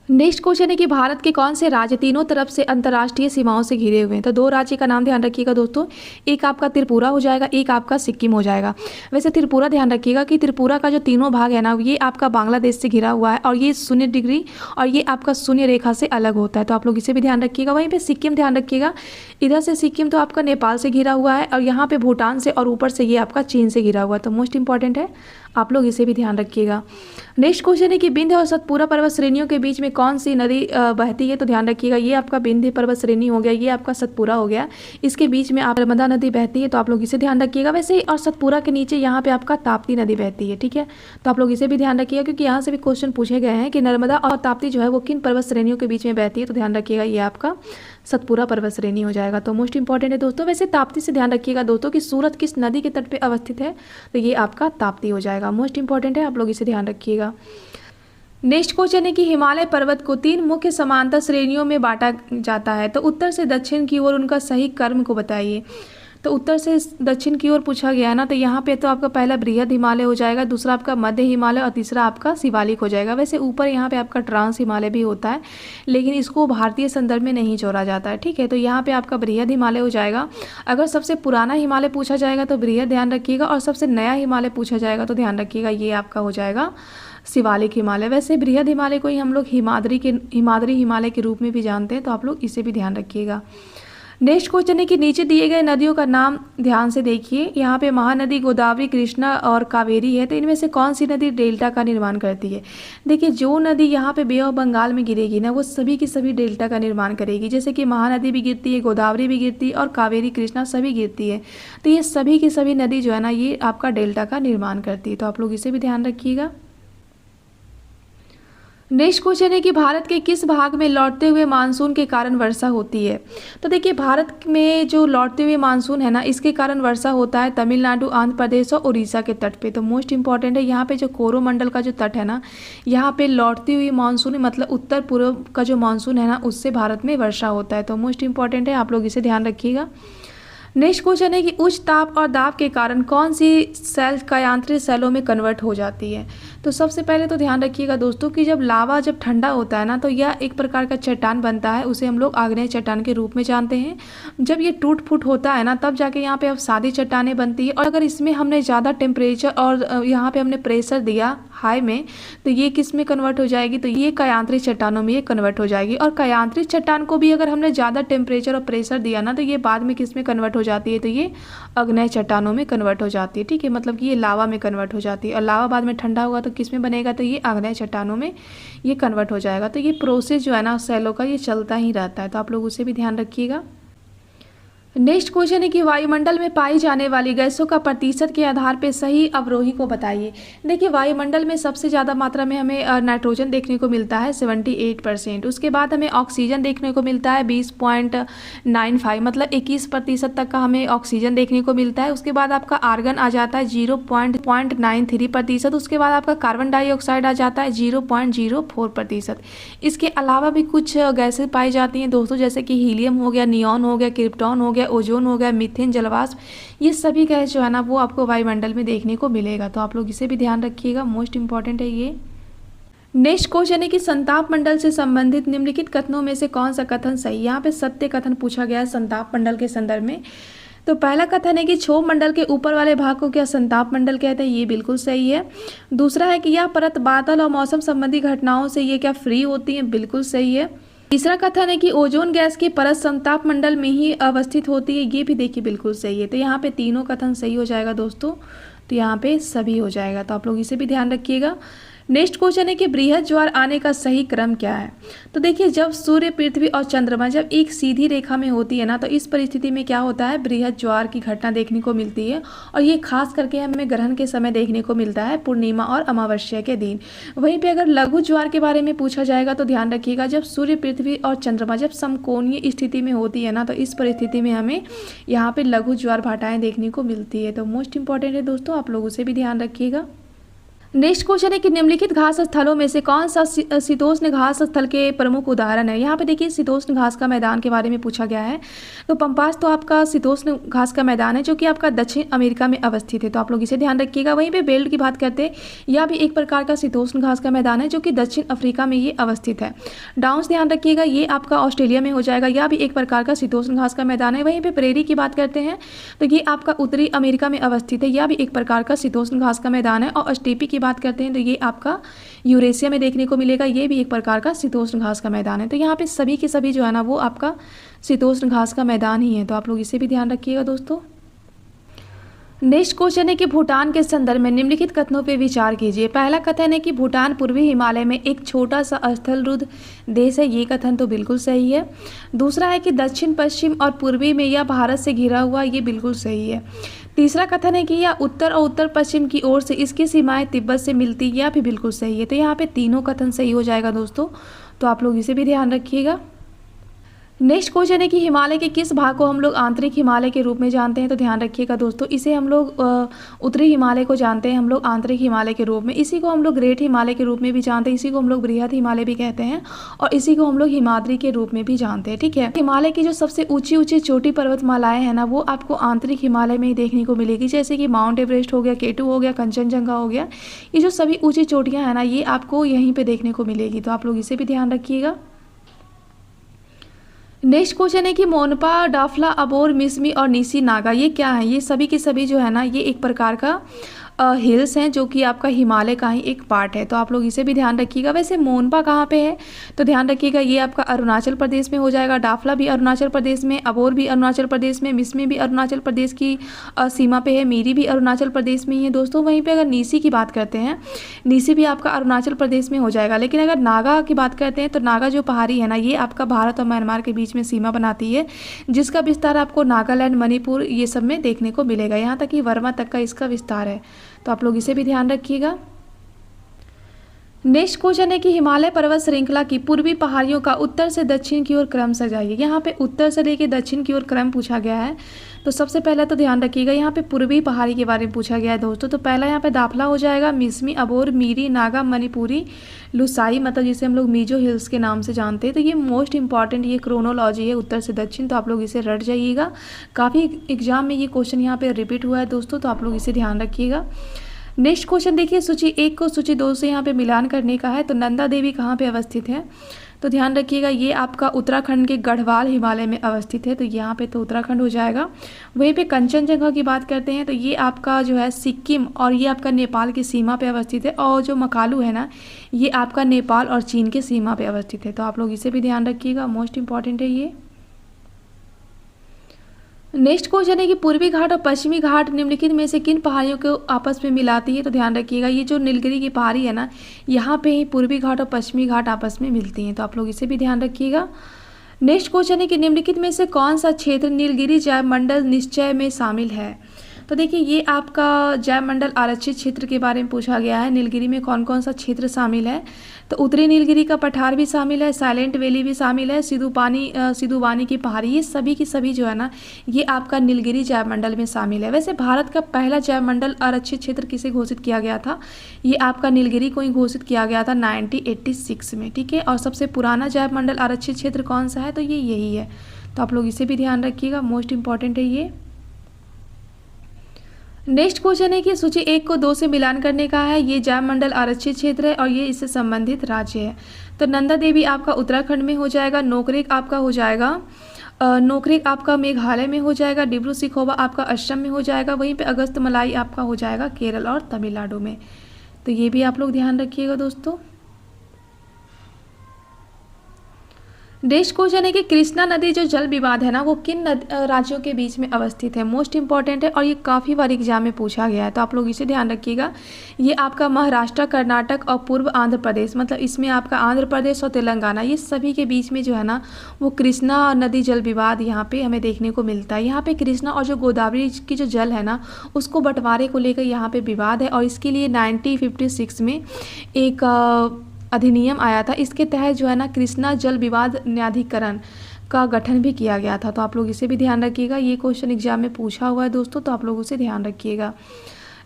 नेक्स्ट क्वेश्चन है कि भारत के कौन से राज्य तीनों तरफ से अंतर्राष्ट्रीय सीमाओं से घिरे हुए हैं। तो दो राज्य का नाम ध्यान रखिएगा दोस्तों, एक आपका त्रिपुरा हो जाएगा, एक आपका सिक्किम हो जाएगा। वैसे त्रिपुरा ध्यान रखिएगा कि त्रिपुरा का जो तीनों भाग है ना ये आपका बांग्लादेश से घिरा हुआ है और ये 0 डिग्री और ये आपका शून्य रेखा से अलग होता है, तो आप लोग इसे भी ध्यान रखिएगा। वहीं पर सिक्किम ध्यान रखिएगा, इधर से सिक्किम तो आपका नेपाल से घिरा हुआ है और यहाँ पे भूटान से और ऊपर से ये आपका चीन से घिरा हुआ है, तो मोस्ट इंपॉर्टेंट है, आप लोग इसे भी ध्यान रखिएगा। नेक्स्ट क्वेश्चन है कि विंध्य और सतपुरा पर्वत श्रेणियों के बीच में कौन सी नदी बहती है। तो ध्यान रखिएगा ये आपका विंध्य पर्वत श्रेणी हो गया, ये आपका सतपुरा हो गया, इसके बीच में आप नर्मदा नदी बहती है, तो आप लोग इसे ध्यान रखिएगा। वैसे और सतपुरा के नीचे यहाँ पे आपका ताप्ती नदी बहती है, ठीक है, तो आप लोग इसे भी ध्यान रखिएगा क्योंकि यहाँ से भी क्वेश्चन पूछे गए हैं कि नर्मदा और ताप्ती जो है वो किन पर्वत श्रेणियों के बीच में बहती है, तो ध्यान रखिएगा ये आपका सतपुरा पर्वत श्रेणी हो जाएगा, तो मोस्ट इंपॉर्टेंट है दोस्तों। वैसे ताप्ती से ध्यान रखिएगा दोस्तों कि सूरत किस नदी के तट पे अवस्थित है, तो ये आपका ताप्ती हो जाएगा, मोस्ट इंपॉर्टेंट है, आप लोग इसे ध्यान रखिएगा। नेक्स्ट क्वेश्चन है कि हिमालय पर्वत को 3 मुख्य समांतर श्रेणियों में बांटा जाता है, तो उत्तर से दक्षिण की ओर उनका सही क्रम को बताइए। तो उत्तर से दक्षिण की ओर पूछा गया है ना, तो यहाँ पे तो आपका पहला बृहद हिमालय हो जाएगा, दूसरा आपका मध्य हिमालय और तीसरा आपका शिवालिक हो जाएगा। वैसे ऊपर यहाँ पे आपका ट्रांस हिमालय भी होता है, लेकिन इसको भारतीय संदर्भ में नहीं जोड़ा जाता है, ठीक है, तो यहाँ पे आपका बृहद हिमालय हो जाएगा। अगर सबसे पुराना हिमालय पूछा जाएगा तो बृहद ध्यान रखिएगा, और सबसे नया हिमालय पूछा जाएगा तो ध्यान रखिएगा ये आपका हो जाएगा शिवालिक हिमालय। वैसे बृहद हिमालय को ही हम लोग हिमाद्री हिमालय के रूप में भी जानते हैं, तो आप लोग इसे भी ध्यान रखिएगा। नेक्स्ट क्वेश्चन है कि नीचे दिए गए नदियों का नाम ध्यान से देखिए। यहाँ पे महानदी, गोदावरी, कृष्णा और कावेरी है, तो इनमें से कौन सी नदी डेल्टा का निर्माण करती है। देखिए जो नदी यहाँ पे बे ऑफ बंगाल में गिरेगी ना वो सभी की सभी डेल्टा का निर्माण करेगी, जैसे कि महानदी भी गिरती है, गोदावरी भी गिरती है और कावेरी, कृष्णा सभी गिरती है, तो ये सभी की सभी नदी जो है ना ये आपका डेल्टा का निर्माण करती है, तो आप लोग इसे भी ध्यान रखिएगा। नेक्स्ट क्वेश्चन है कि भारत के किस भाग में लौटते हुए मानसून के कारण वर्षा होती है। तो देखिए भारत में जो लौटते हुए मानसून है ना इसके कारण वर्षा होता है तमिलनाडु, आंध्र प्रदेश और उड़ीसा के तट पे, तो मोस्ट इंपॉर्टेंट है यहाँ पे जो कोरोमंडल का जो तट है ना यहाँ पे लौटती हुई मानसून मतलब उत्तर पूर्व का जो मानसून है ना उससे भारत में वर्षा होता है, तो मोस्ट इंपॉर्टेंट है, आप लोग इसे ध्यान रखिएगा। नेक्स्ट क्वेश्चन है कि उच्च ताप और दाब के कारण कौन सी सेल कायांतरित सेलों में कन्वर्ट हो जाती है। तो सबसे पहले तो ध्यान रखिएगा दोस्तों कि जब लावा जब ठंडा होता है ना तो यह एक प्रकार का चट्टान बनता है, उसे हम लोग आग्नेय चट्टान के रूप में जानते हैं। जब ये टूट फूट होता है ना तब जाके यहाँ पे अब सादी चट्टानें बनती है, और अगर इसमें हमने ज़्यादा टेम्परेचर और यहाँ पे हमने प्रेशर दिया हाई में तो ये किस में कन्वर्ट हो जाएगी, तो ये कायांतरित चट्टानों में ये कन्वर्ट हो जाएगी। और कायांतरित चट्टान को भी अगर हमने ज़्यादा टेम्परेचर और प्रेशर दिया ना तो ये बाद में किस में कन्वर्ट हो जाती है, तो ये अग्नेय चट्टानों में कन्वर्ट हो जाती है, ठीक है, मतलब कि ये लावा में कन्वर्ट हो जाती है, और लावा बाद में ठंडा होगा तो किस में बनेगा, तो ये अग्नेय चट्टानों में ये कन्वर्ट हो जाएगा। तो ये प्रोसेस जो है ना सेलों का ये चलता ही रहता है, तो आप लोग उसे भी ध्यान रखिएगा। नेक्स्ट क्वेश्चन है कि वायुमंडल में पाई जाने वाली गैसों का प्रतिशत के आधार पर सही अवरोही को बताइए। देखिए वायुमंडल में सबसे ज़्यादा मात्रा में हमें नाइट्रोजन देखने को मिलता है 78%, उसके बाद हमें ऑक्सीजन देखने को मिलता है 20.95 मतलब 21% तक का हमें ऑक्सीजन देखने को मिलता है। उसके बाद आपका आर्गन आ जाता है 0.93%, उसके बाद आपका कार्बन डाइऑक्साइड आ जाता है 0.04%। इसके अलावा भी कुछ गैसें पाई जाती हैं दोस्तों, जैसे कि हीलियम हो गया, नियॉन हो गया, क्रिप्टॉन हो गया, ओजोन हो गया, मीथेन, जलवाष्प, ये सभी गैस जो है ना वो आपको वायुमंडल में देखने को मिलेगा, तो आप लोग इसे भी ध्यान रखिएगा, मोस्ट इंपॉर्टेंट है ये। नेक्स्ट क्वेश्चन है कि संताप मंडल से संबंधित निम्नलिखित कथनों में से कौन सा कथन सही। यहाँ पे सत्य कथन पूछा गया है संताप मंडल के संदर्भ में। तो पहला कथन है कि क्षोभ मंडल के ऊपर वाले भाग को क्या संताप मंडल कहते हैं, ये बिल्कुल सही है। दूसरा है कि यह परत बादल और मौसम संबंधी घटनाओं से ये क्या फ्री होती है, बिल्कुल सही है। तीसरा कथन है कि ओजोन गैस की परत संताप मंडल में ही अवस्थित होती है, ये भी देखिए बिल्कुल सही है। तो यहाँ पे तीनों कथन सही हो जाएगा दोस्तों, तो यहाँ पे सभी हो जाएगा, तो आप लोग इसे भी ध्यान रखिएगा। नेक्स्ट क्वेश्चन है कि बृहद ज्वार आने का सही क्रम क्या है। तो देखिए, जब सूर्य, पृथ्वी और चंद्रमा जब एक सीधी रेखा में होती है ना, तो इस परिस्थिति में क्या होता है, बृहद ज्वार की घटना देखने को मिलती है। और ये खास करके हमें ग्रहण के समय देखने को मिलता है, पूर्णिमा और अमावस्या के दिन। वहीं पे अगर लघु ज्वार के बारे में पूछा जाएगा तो ध्यान रखिएगा, जब सूर्य, पृथ्वी और चंद्रमा जब समकोणीय स्थिति में होती है ना, तो इस परिस्थिति में हमें यहाँ पे लघु ज्वार भाटाएं देखने को मिलती है। तो मोस्ट इंपॉर्टेंट है दोस्तों, आप लोग उसे भी ध्यान रखिएगा। नेक्स्ट क्वेश्चन है कि निम्नलिखित घास स्थलों में से कौन सा शीतोष्ण घास स्थल के प्रमुख उदाहरण है। यहाँ पे देखिए, शीतोष्ण घास का मैदान के बारे में पूछा गया है। तो पंपास तो आपका शीतोष्ण घास का मैदान है, जो कि आपका दक्षिण अमेरिका में अवस्थित है, तो आप लोग इसे ध्यान रखिएगा। वहीं पे बेल्ट की बात करते हैं, यह भी एक प्रकार का शीतोष्ण घास का मैदान है, जो कि दक्षिण अफ्रीका में ये अवस्थित है। डाउन्स ध्यान रखिएगा, ये आपका ऑस्ट्रेलिया में हो जाएगा, यह भी एक प्रकार का शीतोष्ण घास का मैदान है। वहीं पे प्रेरी की बात करते हैं तो ये आपका उत्तरी अमेरिका में अवस्थित है, यह भी एक प्रकार का शीतोष्ण घास का मैदान है। और स्टेपी की बात करते हैं तो ये आपका यूरेशिया में देखने को मिलेगा, ये भी एक प्रकार का शीतोष्ण घास का मैदान है। तो यहाँ पे सभी के सभी जो है ना, वो आपका शीतोष्ण घास का मैदान ही है, तो आप लोग इसे भी ध्यान रखिएगा दोस्तों। नेक्स्ट क्वेश्चन है कि भूटान के संदर्भ में निम्नलिखित कथनों पे विचार कीजिए। पहला कथन है कि भूटान पूर्वी हिमालय में एक छोटा सा स्थलरुद्ध देश है, ये कथन तो बिल्कुल सही है। दूसरा है कि दक्षिण, पश्चिम और पूर्वी में यह भारत से घिरा हुआ, ये बिल्कुल सही है। तीसरा कथन है कि यह उत्तर और उत्तर पश्चिम की ओर से इसकी सीमाएं तिब्बत से मिलती, यह भी बिल्कुल सही है। तो यहाँ पे तीनों कथन सही हो जाएगा दोस्तों, तो आप लोग इसे भी ध्यान रखिएगा। नेक्स्ट क्वेश्चन है कि हिमालय के किस भाग को हम लोग आंतरिक हिमालय के रूप में जानते हैं। तो ध्यान रखिएगा दोस्तों, इसे हम लोग उत्तरी हिमालय को जानते हैं हम लोग आंतरिक हिमालय के रूप में। इसी को हम लोग ग्रेट हिमालय के रूप में भी जानते हैं, इसी को हम लोग बृहद हिमालय भी कहते हैं, और इसी को हम लोग हिमाद्री के रूप में भी जानते हैं। ठीक है, हिमालय की जो सबसे ऊंची ऊंची चोटी पर्वतमालाएं हैं ना, वो आपको आंतरिक हिमालय में ही देखने को मिलेगी, जैसे कि माउंट एवरेस्ट हो गया, K2 हो गया, कंचनजंगा हो गया। ये जो सभी ऊंची चोटियाँ हैं ना, ये आपको यहीं पर देखने को मिलेगी, तो आप लोग इसे भी ध्यान रखिएगा। नेक्स्ट क्वेश्चन है कि मोनपा, डाफला, अबोर, मिसमी और नीसी नागा ये क्या है। ये सभी के सभी जो है ना, ये एक प्रकार का हिल्स हैं, जो कि आपका हिमालय का ही एक पार्ट है, तो आप लोग इसे भी ध्यान रखिएगा। वैसे मोनपा कहाँ पे है, तो ध्यान रखिएगा, ये आपका अरुणाचल प्रदेश में हो जाएगा। डाफला भी अरुणाचल प्रदेश में, अबोर भी अरुणाचल प्रदेश में, मिसमी भी अरुणाचल प्रदेश की सीमा पे है, मीरी भी अरुणाचल प्रदेश में ही है दोस्तों। वहीं पर अगर नीसी की बात करते हैं, नीसी भी आपका अरुणाचल प्रदेश में हो जाएगा। लेकिन अगर नागा की बात करते हैं तो नागा जो पहाड़ी है ना, ये आपका भारत और म्यांमार के बीच में सीमा बनाती है, जिसका विस्तार आपको नागालैंड, मणिपुर ये सब में देखने को मिलेगा, यहाँ तक कि वर्मा तक का इसका विस्तार है, तो आप लोग इसे भी ध्यान रखिएगा। नेक्स्ट क्वेश्चन है कि हिमालय पर्वत श्रृंखला की पूर्वी पहाड़ियों का उत्तर से दक्षिण की ओर क्रम सजाइए। यहाँ पे उत्तर से लेके दक्षिण की ओर क्रम पूछा गया है, तो सबसे पहले तो ध्यान रखिएगा, यहाँ पे पूर्वी पहाड़ी के बारे में पूछा गया है दोस्तों। तो पहला यहाँ पे दाफला हो जाएगा, मिसमी, अबोर, मीरी, नागा, मणिपुरी, लुसाई, मतलब जिसे हम लोग मीजो हिल्स के नाम से जानते हैं। तो ये मोस्ट इंपॉर्टेंट ये क्रोनोलॉजी है उत्तर से दक्षिण, तो आप लोग इसे रट जाइएगा, काफ़ी एग्जाम में ये क्वेश्चन यहाँ पे रिपीट हुआ है दोस्तों, तो आप लोग इसे ध्यान रखिएगा। नेक्स्ट क्वेश्चन देखिए, सूची 1 को सूची 2 से यहाँ पे मिलान करने का है। तो नंदा देवी कहाँ पे अवस्थित है, तो ध्यान रखिएगा, ये आपका उत्तराखंड के गढ़वाल हिमालय में अवस्थित है, तो यहाँ पे तो उत्तराखंड हो जाएगा। वहीं पे कंचनजंगा की बात करते हैं तो ये आपका जो है सिक्किम और ये आपका नेपाल की सीमा पे अवस्थित है, और जो मकालू है ना, ये आपका नेपाल और चीन के सीमा पे अवस्थित है, तो आप लोग इसे भी ध्यान रखिएगा, मोस्ट इंपॉर्टेंट है ये। नेक्स्ट क्वेश्चन है कि पूर्वी घाट और पश्चिमी घाट निम्नलिखित में से किन पहाड़ियों को आपस में मिलाती है। तो ध्यान रखिएगा, ये जो नीलगिरी की पहाड़ी है ना, यहाँ पे ही पूर्वी घाट और पश्चिमी घाट आपस में मिलती हैं, तो आप लोग इसे भी ध्यान रखिएगा। नेक्स्ट क्वेश्चन है कि निम्नलिखित में से कौन सा क्षेत्र नीलगिरी जैव मंडल निश्चय में शामिल है। तो देखिए, ये आपका जैव मंडल आरक्षित क्षेत्र के बारे में पूछा गया है, नीलगिरी में कौन कौन सा क्षेत्र शामिल है। तो उत्तरी नीलगिरी का पठार भी शामिल है, साइलेंट वैली भी शामिल है, सिधुवानी की पहाड़ी, ये सभी की सभी जो है ना, ये आपका नीलगिरी जैव मंडल में शामिल है। वैसे भारत का पहला जैव मंडल आरक्षित क्षेत्र किसे घोषित किया गया था, ये आपका नीलगिरी को ही घोषित किया गया था 1986 में। ठीक है, और सबसे पुराना जैव मंडल आरक्षित क्षेत्र कौन सा है, तो ये यही है, तो आप लोग इसे भी ध्यान रखिएगा, मोस्ट इंपॉर्टेंट है ये। नेक्स्ट क्वेश्चन है कि सूची 1 को 2 से मिलान करने का है। ये जैव मंडल आरक्षित क्षेत्र है और ये इससे संबंधित राज्य है। तो नंदा देवी आपका उत्तराखंड में हो जाएगा, नोकरेक आपका हो जाएगा, नोकरेक आपका मेघालय में हो जाएगा, डिब्रू सिखोवा आपका असम में हो जाएगा, वहीं पे अगस्त मलाई आपका हो जाएगा केरल और तमिलनाडु में। तो ये भी आप लोग ध्यान रखिएगा दोस्तों। नेक्स्ट क्वेश्चन है कि कृष्णा नदी जो जल विवाद है ना वो किन राज्यों के बीच में अवस्थित है। मोस्ट इंपॉर्टेंट है और ये काफ़ी बार एग्जाम में पूछा गया है, तो आप लोग इसे ध्यान रखिएगा। ये आपका महाराष्ट्र, कर्नाटक और पूर्व आंध्र प्रदेश, मतलब इसमें आपका आंध्र प्रदेश और तेलंगाना, ये सभी के बीच में जो है ना वो कृष्णा नदी जल विवाद यहाँ पे हमें देखने को मिलता है। यहाँ पे कृष्णा और जो गोदावरी की जो जल है ना उसको बंटवारे को लेकर यहाँ पे विवाद है, और इसके लिए 1956 में एक अधिनियम आया था। इसके तहत जो है ना कृष्णा जल विवाद न्यायाधिकरण का गठन भी किया गया था, तो आप लोग इसे भी ध्यान रखिएगा। ये क्वेश्चन एग्जाम में पूछा हुआ है दोस्तों, तो आप लोग उसे ध्यान रखिएगा।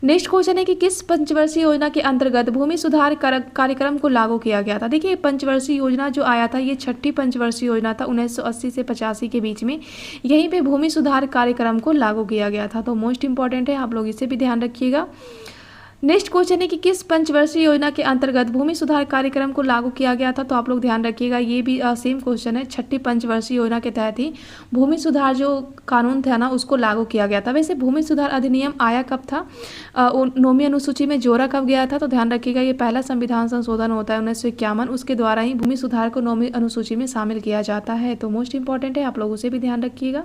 नेक्स्ट क्वेश्चन है कि किस पंचवर्षीय योजना के अंतर्गत भूमि सुधार कार्यक्रम को लागू किया गया था। देखिए पंचवर्षीय योजना जो आया था ये छठी पंचवर्षीय योजना था 1980 से 85 के बीच में, यहीं पे भूमि सुधार कार्यक्रम को लागू किया गया था, तो मोस्ट इंपॉर्टेंट है, आप लोग इसे भी ध्यान रखिएगा। नेक्स्ट क्वेश्चन है कि किस पंचवर्षीय योजना के अंतर्गत भूमि सुधार कार्यक्रम को लागू किया गया था, तो आप लोग ध्यान रखिएगा। ये भी सेम क्वेश्चन है, छठी पंचवर्षीय योजना के तहत ही भूमि सुधार जो कानून था ना उसको लागू किया गया था। वैसे भूमि सुधार अधिनियम आया कब था, 9वीं अनुसूची में जोड़ा कब गया था, तो ध्यान रखिएगा ये पहला संविधान संशोधन होता है 1951, उसके द्वारा ही भूमि सुधार को 9वीं अनुसूची में शामिल किया जाता है, तो मोस्ट इंपॉर्टेंट है, आप लोग उसे भी ध्यान रखिएगा।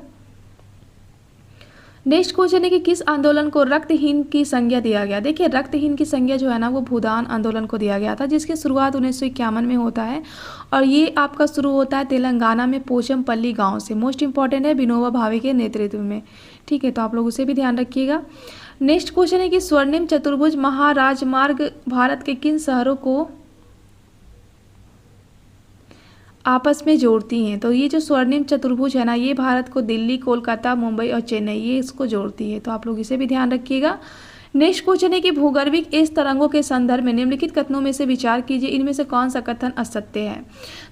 नेक्स्ट क्वेश्चन है कि किस आंदोलन को रक्तहीन की संज्ञा दिया गया। देखिए रक्तहीन की संज्ञा जो है ना वो भूदान आंदोलन को दिया गया था, जिसकी शुरुआत 1951 में होता है, और ये आपका शुरू होता है तेलंगाना में पोचमपल्ली गांव से। मोस्ट इंपॉर्टेंट है, विनोबा भावे के नेतृत्व में, ठीक है, तो आप लोग उसे भी ध्यान रखिएगा। नेक्स्ट क्वेश्चन है कि स्वर्णिम चतुर्भुज महाराजमार्ग भारत के किन शहरों को आपस में जोड़ती हैं, तो ये जो स्वर्णिम चतुर्भुज है ना ये भारत को दिल्ली, कोलकाता, मुंबई और चेन्नई ये इसको जोड़ती है, तो आप लोग इसे भी ध्यान रखिएगा। नेक्स्ट क्वेश्चन है कि भूगर्भिक एस तरंगों के संदर्भ में निम्नलिखित कथनों में से विचार कीजिए, इनमें से कौन सा कथन असत्य है।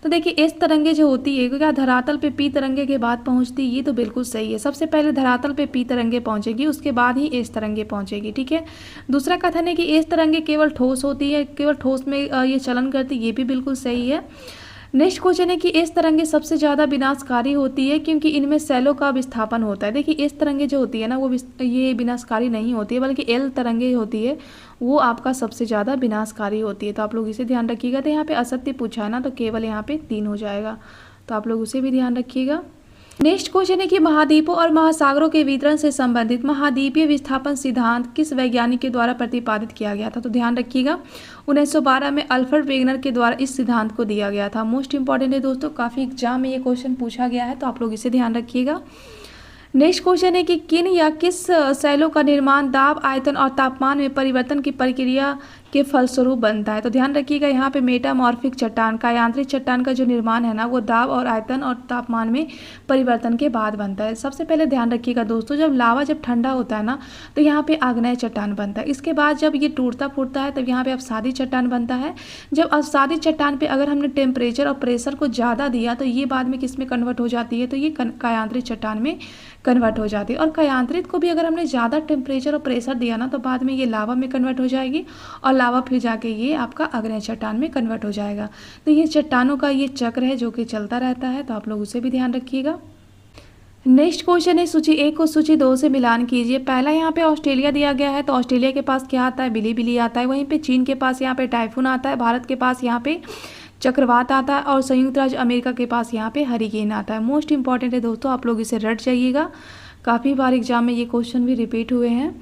तो देखिए एस तरंगे जो होती है क्या धरातल पे पी तरंगे के बाद पहुंचती, ये तो बिल्कुल सही है। सबसे पहले धरातल पे पी तरंगे पहुंचेगी, उसके बाद ही एस तरंगे पहुंचेगी, ठीक है। दूसरा कथन है कि एस तरंगे केवल ठोस होती है, केवल ठोस में ये चलन करती, ये भी बिल्कुल सही है। नेक्स्ट क्वेश्चन है कि एस तरंगे सबसे ज़्यादा विनाशकारी होती है क्योंकि इनमें सेलों का विस्थापन होता है। देखिए एस तरंगे जो होती है ना वो ये विनाशकारी नहीं होती है, बल्कि एल तरंगे होती है वो आपका सबसे ज़्यादा विनाशकारी होती है, तो आप लोग इसे ध्यान रखिएगा। तो यहाँ पे असत्य पूछा है ना तो केवल यहाँ पे 3 हो जाएगा, तो आप लोग उसे भी ध्यान रखिएगा। नेक्स्ट क्वेश्चन है कि महाद्वीपों और महासागरों के वितरण से संबंधित महाद्वीपीय विस्थापन सिद्धांत किस वैज्ञानिक के द्वारा प्रतिपादित किया गया था, तो ध्यान रखिएगा 1912 में अल्फ्रेड वेगनर के द्वारा इस सिद्धांत को दिया गया था। मोस्ट इंपॉर्टेंट है दोस्तों, काफ़ी एग्जाम में ये क्वेश्चन पूछा गया है, तो आप लोग इसे ध्यान रखिएगा। नेक्स्ट क्वेश्चन है कि किन या किस शैलों का निर्माण दाब, आयतन और तापमान में परिवर्तन की प्रक्रिया के फलस्वरूप बनता है, तो ध्यान रखिएगा यहाँ पे मेटामॉर्फिक चट्टान का यांत्रिक चट्टान का जो निर्माण है ना वो दाब और आयतन और तापमान में परिवर्तन के बाद बनता है। सबसे पहले ध्यान रखिएगा दोस्तों, जब लावा जब ठंडा होता है ना तो यहाँ पे आग्नेय चट्टान बनता है, इसके बाद जब ये टूटता फूटता है तब यहाँ पे अवसादी चट्टान बनता है। जब अवसादी चट्टान पे अगर हमने टेम्परेचर और प्रेशर को ज़्यादा दिया तो ये बाद में किस में कन्वर्ट हो जाती है, तो ये कायांतरित चट्टान में कन्वर्ट हो जाती है। और कायांतरित को भी अगर हमने ज़्यादा टेम्परेचर और प्रेशर दिया ना तो बाद में ये लावा में कन्वर्ट हो जाएगी, और लावा फिर जाके ये आपका आग्नेय चट्टान में कन्वर्ट हो जाएगा। तो ये चट्टानों का ये चक्र है जो कि चलता रहता है, तो आप लोग उसे भी ध्यान रखिएगा। नेक्स्ट क्वेश्चन है सूची 1 को सूची 2 से मिलान कीजिए। पहला यहाँ पे ऑस्ट्रेलिया दिया गया है, तो ऑस्ट्रेलिया के पास क्या आता है, बिली आता है। वहीं पे चीन के पास यहाँ पे टाइफून आता है, भारत के पास यहाँ पे चक्रवात आता है, और संयुक्त राज्य अमेरिका के पास यहाँ पे हरिकेन आता है। मोस्ट इंपॉर्टेंट है दोस्तों, आप लोग इसे रट जाइएगा, काफ़ी बार एग्जाम में ये क्वेश्चन भी रिपीट हुए हैं।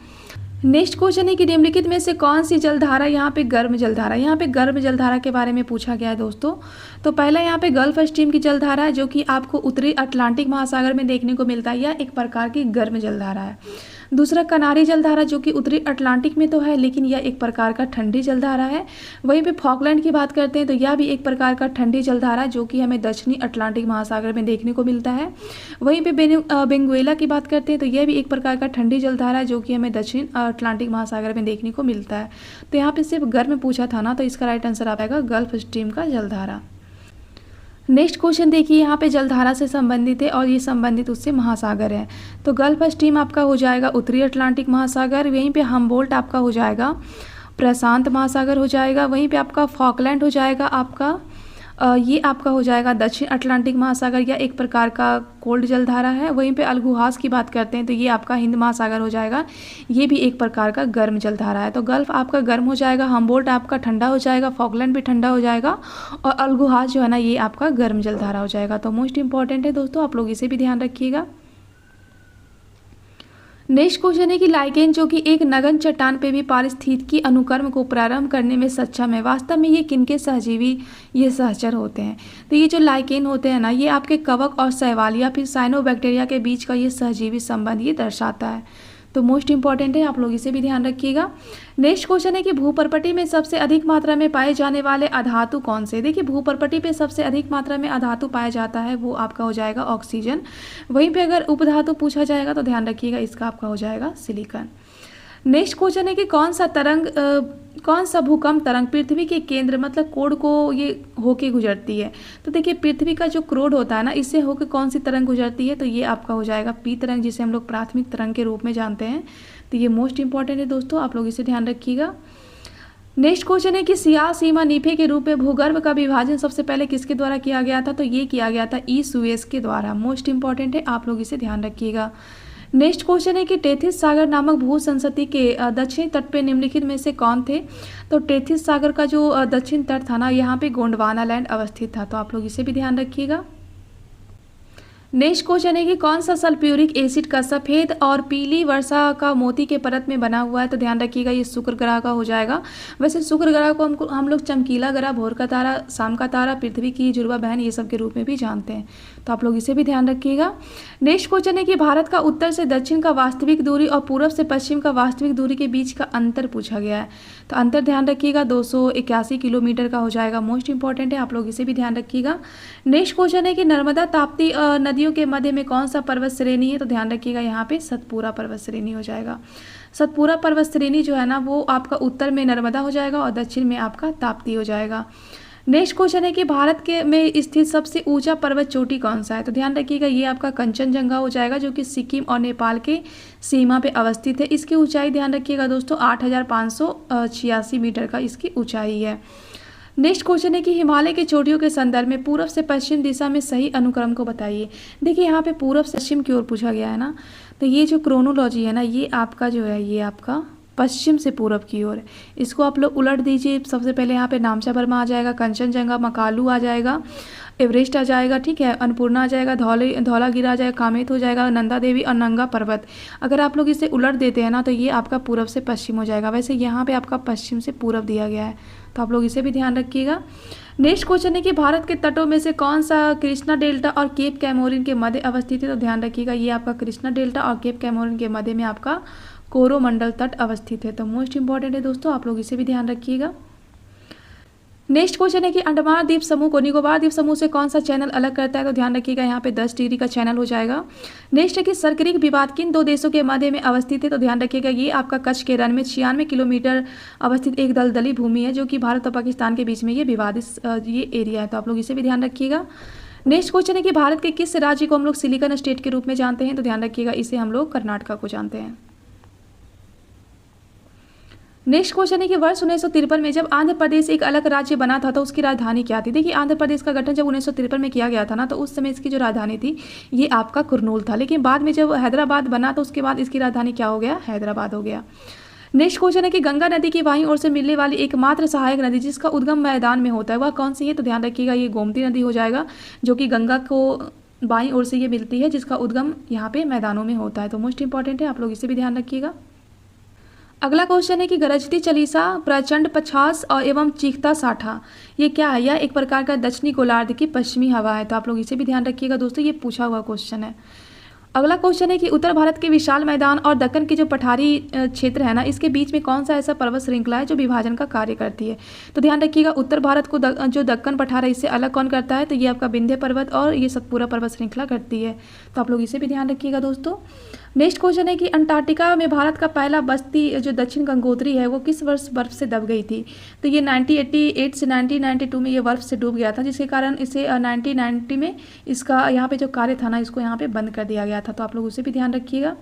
नेक्स्ट क्वेश्चन है कि निम्नलिखित में से कौन सी जलधारा यहाँ पे गर्म जलधारा, यहाँ पे गर्म जलधारा के बारे में पूछा गया है दोस्तों। तो पहला यहाँ पे गल्फ स्ट्रीम की जलधारा है जो कि आपको उत्तरी अटलांटिक महासागर में देखने को मिलता है, यह एक प्रकार की गर्म जलधारा है। दूसरा कनारी जलधारा जो कि उत्तरी अटलांटिक में तो है लेकिन यह एक प्रकार का ठंडी जलधारा है। वहीं पे फॉकलैंड की बात करते हैं तो यह भी एक प्रकार का ठंडी जलधारा जो कि हमें दक्षिणी अटलांटिक महासागर में देखने को मिलता है। वहीं पे वेनेजुएला की बात करते हैं तो यह भी एक प्रकार का ठंडी जलधारा है जो कि हमें दक्षिण अटलांटिक महासागर में देखने को मिलता है। तो यहाँ पे सिर्फ गर्म पूछा था ना, तो इसका राइट आंसर आ जाएगा गल्फ स्ट्रीम का जलधारा। नेक्स्ट क्वेश्चन देखिए, यहाँ पे जलधारा से संबंधित है और ये संबंधित उससे महासागर है। तो गल्फ स्ट्रीम आपका हो जाएगा उत्तरी अटलांटिक महासागर, वहीं पे हम्बोल्ट आपका हो जाएगा प्रशांत महासागर हो जाएगा, वहीं पे आपका फॉकलैंड हो जाएगा आपका ये आपका हो जाएगा दक्षिण अटलांटिक महासागर या एक प्रकार का कोल्ड जलधारा है। वहीं पे अलगुहास की बात करते हैं तो ये आपका हिंद महासागर हो जाएगा, ये भी एक प्रकार का गर्म जलधारा है। तो गल्फ आपका गर्म हो जाएगा, हम्बोल्ट आपका ठंडा हो जाएगा, फॉकलैंड भी ठंडा हो जाएगा और अलगुहास जो है ना ये आपका गर्म जलधारा हो जाएगा। तो मोस्ट इंपॉर्टेंट है दोस्तों, आप लोग इसे भी ध्यान रखिएगा। नेक्स्ट क्वेश्चन है कि लाइकेन जो कि एक नगन चट्टान पे भी पारिस्थितिकी अनुक्रम को प्रारंभ करने में सक्षम है, वास्तव में ये किनके सहजीवी ये सहचर होते हैं। तो ये जो लाइकेन होते हैं ना ये आपके कवक और शैवाल या फिर साइनोबैक्टीरिया के बीच का ये सहजीवी संबंध ये दर्शाता है। तो मोस्ट इंपॉर्टेंट है, आप लोग इसे भी ध्यान रखिएगा। नेक्स्ट क्वेश्चन है कि भूपर्पटी में सबसे अधिक मात्रा में पाए जाने वाले अधातु कौन से। देखिए भूपर्पटी पे सबसे अधिक मात्रा में अधातु पाया जाता है वो आपका हो जाएगा ऑक्सीजन। वहीं पे अगर उपधातु पूछा जाएगा तो ध्यान रखिएगा इसका आपका हो जाएगा सिलिकॉन। नेक्स्ट क्वेश्चन है कि कौन सा भूकंप तरंग पृथ्वी के केंद्र मतलब कोड को ये होके गुजरती है। तो देखिए पृथ्वी का जो क्रोड होता है ना इससे होके कौन सी तरंग गुजरती है, तो ये आपका हो जाएगा पी तरंग, जिसे हम लोग प्राथमिक तरंग के रूप में जानते हैं। तो ये मोस्ट इंपॉर्टेंट है दोस्तों, आप लोग इसे ध्यान रखिएगा। नेक्स्ट क्वेश्चन है कि सियाल सीमा नीफे के रूप में भूगर्भ का विभाजन सबसे पहले किसके द्वारा किया गया था, तो ये किया गया था ई सुएज के द्वारा। मोस्ट इंपॉर्टेंट है, आप लोग इसे ध्यान रखिएगा। नेक्स्ट क्वेश्चन है कि टेथिस सागर नामक भू संसति के दक्षिणी तट पे निम्नलिखित में से कौन थे। तो टेथिस सागर का जो दक्षिण तट था ना यहाँ पे गोंडवाना लैंड अवस्थित था। तो आप लोग इसे भी ध्यान रखिएगा। नेक्स्ट क्वेश्चन है कि कौन सा सल्फ्यूरिक एसिड का सफ़ेद और पीली वर्षा का मोती के परत में बना हुआ है। तो ध्यान रखिएगा ये शुक्र ग्रह का हो जाएगा। वैसे शुक्र ग्रह को हम लोग चमकीला ग्रह, भोर का तारा, शाम का तारा, पृथ्वी की जुड़वा बहन ये सब के रूप में भी जानते हैं। तो आप लोग इसे भी ध्यान रखिएगा। नेक्स्ट क्वेश्चन है कि भारत का उत्तर से दक्षिण का वास्तविक दूरी और पूर्व से पश्चिम का वास्तविक दूरी के बीच का अंतर पूछा गया है। तो अंतर ध्यान रखिएगा 281 किलोमीटर का हो जाएगा। मोस्ट इंपॉर्टेंट है, आप लोग इसे भी ध्यान रखिएगा। नेक्स्ट क्वेश्चन है कि नर्मदा ताप्ती नदियों के मध्य में कौन सा पर्वत श्रेणी है। तो ध्यान रखिएगा यहाँ पे सतपुरा पर्वत श्रेणी हो जाएगा। सतपुरा पर्वत श्रेणी जो है ना वो आपका उत्तर में नर्मदा हो जाएगा और दक्षिण में आपका ताप्ती हो जाएगा। नेक्स्ट क्वेश्चन है कि भारत के में स्थित सबसे ऊंचा पर्वत चोटी कौन सा है। तो ध्यान रखिएगा ये आपका कंचनजंगा हो जाएगा जो कि सिक्किम और नेपाल के सीमा पे अवस्थित है। इसकी ऊंचाई ध्यान रखिएगा दोस्तों 8586 मीटर का इसकी ऊंचाई है। नेक्स्ट क्वेश्चन है कि हिमालय की चोटियों के संदर्भ में पूर्व से पश्चिम दिशा में सही अनुक्रम को बताइए। देखिए यहाँ पे पूर्व से पश्चिम की ओर पूछा गया है ना, तो ये जो क्रोनोलॉजी है ना ये आपका जो है ये आपका पश्चिम से पूर्व की ओर। इसको आप लोग उलट दीजिए। सबसे पहले यहाँ पे नामचा बर्मा आ जाएगा, कंचनजंगा, मकालू आ जाएगा, एवरेस्ट आ जाएगा, ठीक है, अन्नपूर्णा आ जाएगा, धौलागिरा आ जाएगा, कामेत हो जाएगा, नंदा देवी और नंगा पर्वत। अगर आप लोग इसे उलट देते हैं ना तो ये आपका पूर्व से पश्चिम हो जाएगा। वैसे यहाँ पे आपका पश्चिम से पूर्व दिया गया है, तो आप लोग इसे भी ध्यान रखिएगा। नेक्स्ट क्वेश्चन है कि भारत के तटों में से कौन सा कृष्णा डेल्टा और केप कैमोरिन के मध्य अवस्थित है। तो ध्यान रखिएगा ये आपका कृष्णा डेल्टा और केप कैमोरिन के मध्य में आपका कोरोमंडल तट अवस्थित है। तो मोस्ट इंपॉर्टेंट है दोस्तों, आप लोग इसे भी ध्यान रखिएगा। नेक्स्ट क्वेश्चन है कि अंडमान द्वीप समूह को निकोबार द्वीप समूह से कौन सा चैनल अलग करता है। तो ध्यान रखिएगा यहाँ पे 10 डिग्री का चैनल हो जाएगा। नेक्स्ट है कि सरक्रिक विवाद किन दो देशों के मध्य में अवस्थित है। तो ध्यान रखिएगा ये आपका कच्छ के रण में 96 किलोमीटर अवस्थित एक दलदली भूमि है जो कि भारत और पाकिस्तान के बीच में ये विवादित ये एरिया है। तो आप लोग इसे भी ध्यान रखिएगा। नेक्स्ट क्वेश्चन है कि भारत के किस राज्य को हम लोग सिलिकॉन स्टेट के रूप में जानते हैं। तो ध्यान रखिएगा इसे हम लोग कर्नाटका को जानते हैं। नेक्स्ट क्वेश्चन है कि वर्ष 1953 में जब आंध्र प्रदेश एक अलग राज्य बना था तो उसकी राजधानी क्या थी। देखिए आंध्र प्रदेश का गठन जब 1953 में किया गया था ना तो उस समय इसकी जो राजधानी थी ये आपका कुरनूल था, लेकिन बाद में जब हैदराबाद बना तो उसके बाद इसकी राजधानी क्या हो गया, हैदराबाद हो गया। नेक्स्ट क्वेश्चन है कि गंगा नदी की बाईं ओर से मिलने वाली एकमात्र सहायक नदी जिसका उद्गम मैदान में होता है वह कौन सी है। तो ध्यान रखिएगा ये गोमती नदी हो जाएगा जो कि गंगा को बाईं ओर से ये मिलती है जिसका उद्गम यहाँ पे मैदानों में होता है। तो मोस्ट इंपॉर्टेंट है, आप लोग इसे भी ध्यान रखिएगा। अगला क्वेश्चन है कि गरजती चलीसा, प्रचंड पछास और एवं चीखता साठा ये क्या है। यह एक प्रकार का दक्षिणी गोलार्ध की पश्चिमी हवा है। तो आप लोग इसे भी ध्यान रखिएगा दोस्तों, ये पूछा हुआ क्वेश्चन है। अगला क्वेश्चन है कि उत्तर भारत के विशाल मैदान और दक्कन के जो पठारी क्षेत्र है ना इसके बीच में कौन सा ऐसा पर्वत श्रृंखला है जो विभाजन का कार्य करती है। तो ध्यान रखिएगा उत्तर भारत को जो दक्कन पठार है इससे अलग कौन करता है। तो ये आपका विंध्य पर्वत और ये सतपुरा पर्वत श्रृंखला करती है। तो आप लोग इसे भी ध्यान रखिएगा दोस्तों। नेक्स्ट क्वेश्चन है कि अंटार्कटिका में भारत का पहला बस्ती जो दक्षिण गंगोत्री है वो किस वर्ष बर्फ से दब गई थी। तो ये 1988 से 1992 में ये बर्फ से डूब गया था जिसके कारण इसे 1990 में इसका यहाँ पे जो कार्य था ना इसको यहाँ पे बंद कर दिया गया था। तो आप लोग उसे भी ध्यान रखिएगा।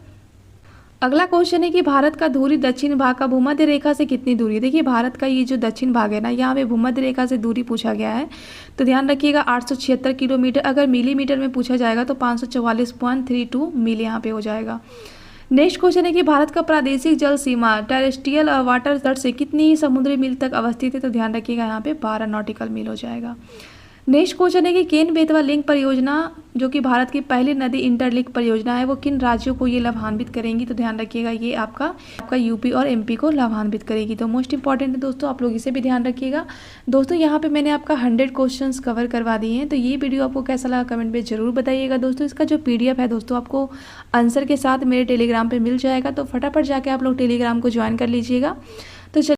अगला क्वेश्चन है कि भारत का धुरी दक्षिण भाग का भूमध्य रेखा से कितनी दूरी है। देखिए भारत का ये जो दक्षिण भाग है ना, यहाँ पे भूमध्य रेखा से दूरी पूछा गया है, तो ध्यान रखिएगा 876 किलोमीटर। अगर मिलीमीटर में पूछा जाएगा तो 544.32 मील यहाँ पे हो जाएगा। नेक्स्ट क्वेश्चन है कि भारत का प्रादेशिक जल सीमा टेरेस्ट्रियल वाटर तट से कितनी समुद्री मील तक अवस्थित है, तो ध्यान रखिएगा यहाँ पे 12 नॉटिकल मील हो जाएगा। नेक्स्ट क्वेश्चन है कि केन बेतवा लिंक परियोजना जो कि भारत की पहली नदी इंटरलिंक परियोजना है, वो किन राज्यों को ये लाभान्वित करेंगी, तो ध्यान रखिएगा ये आपका यूपी और एमपी को लाभान्वित करेगी। तो मोस्ट इंपॉर्टेंट है दोस्तों, आप लोग इसे भी ध्यान रखिएगा। दोस्तों यहाँ पे मैंने आपका 100 क्वेश्चंस कवर करवा दिए हैं। तो ये वीडियो आपको कैसा लगा कमेंट में जरूर बताइएगा। दोस्तों इसका जो PDF है दोस्तों आपको आंसर के साथ मेरे टेलीग्राम पर मिल जाएगा, तो फटाफट जाके आप लोग टेलीग्राम को ज्वाइन कर लीजिएगा। तो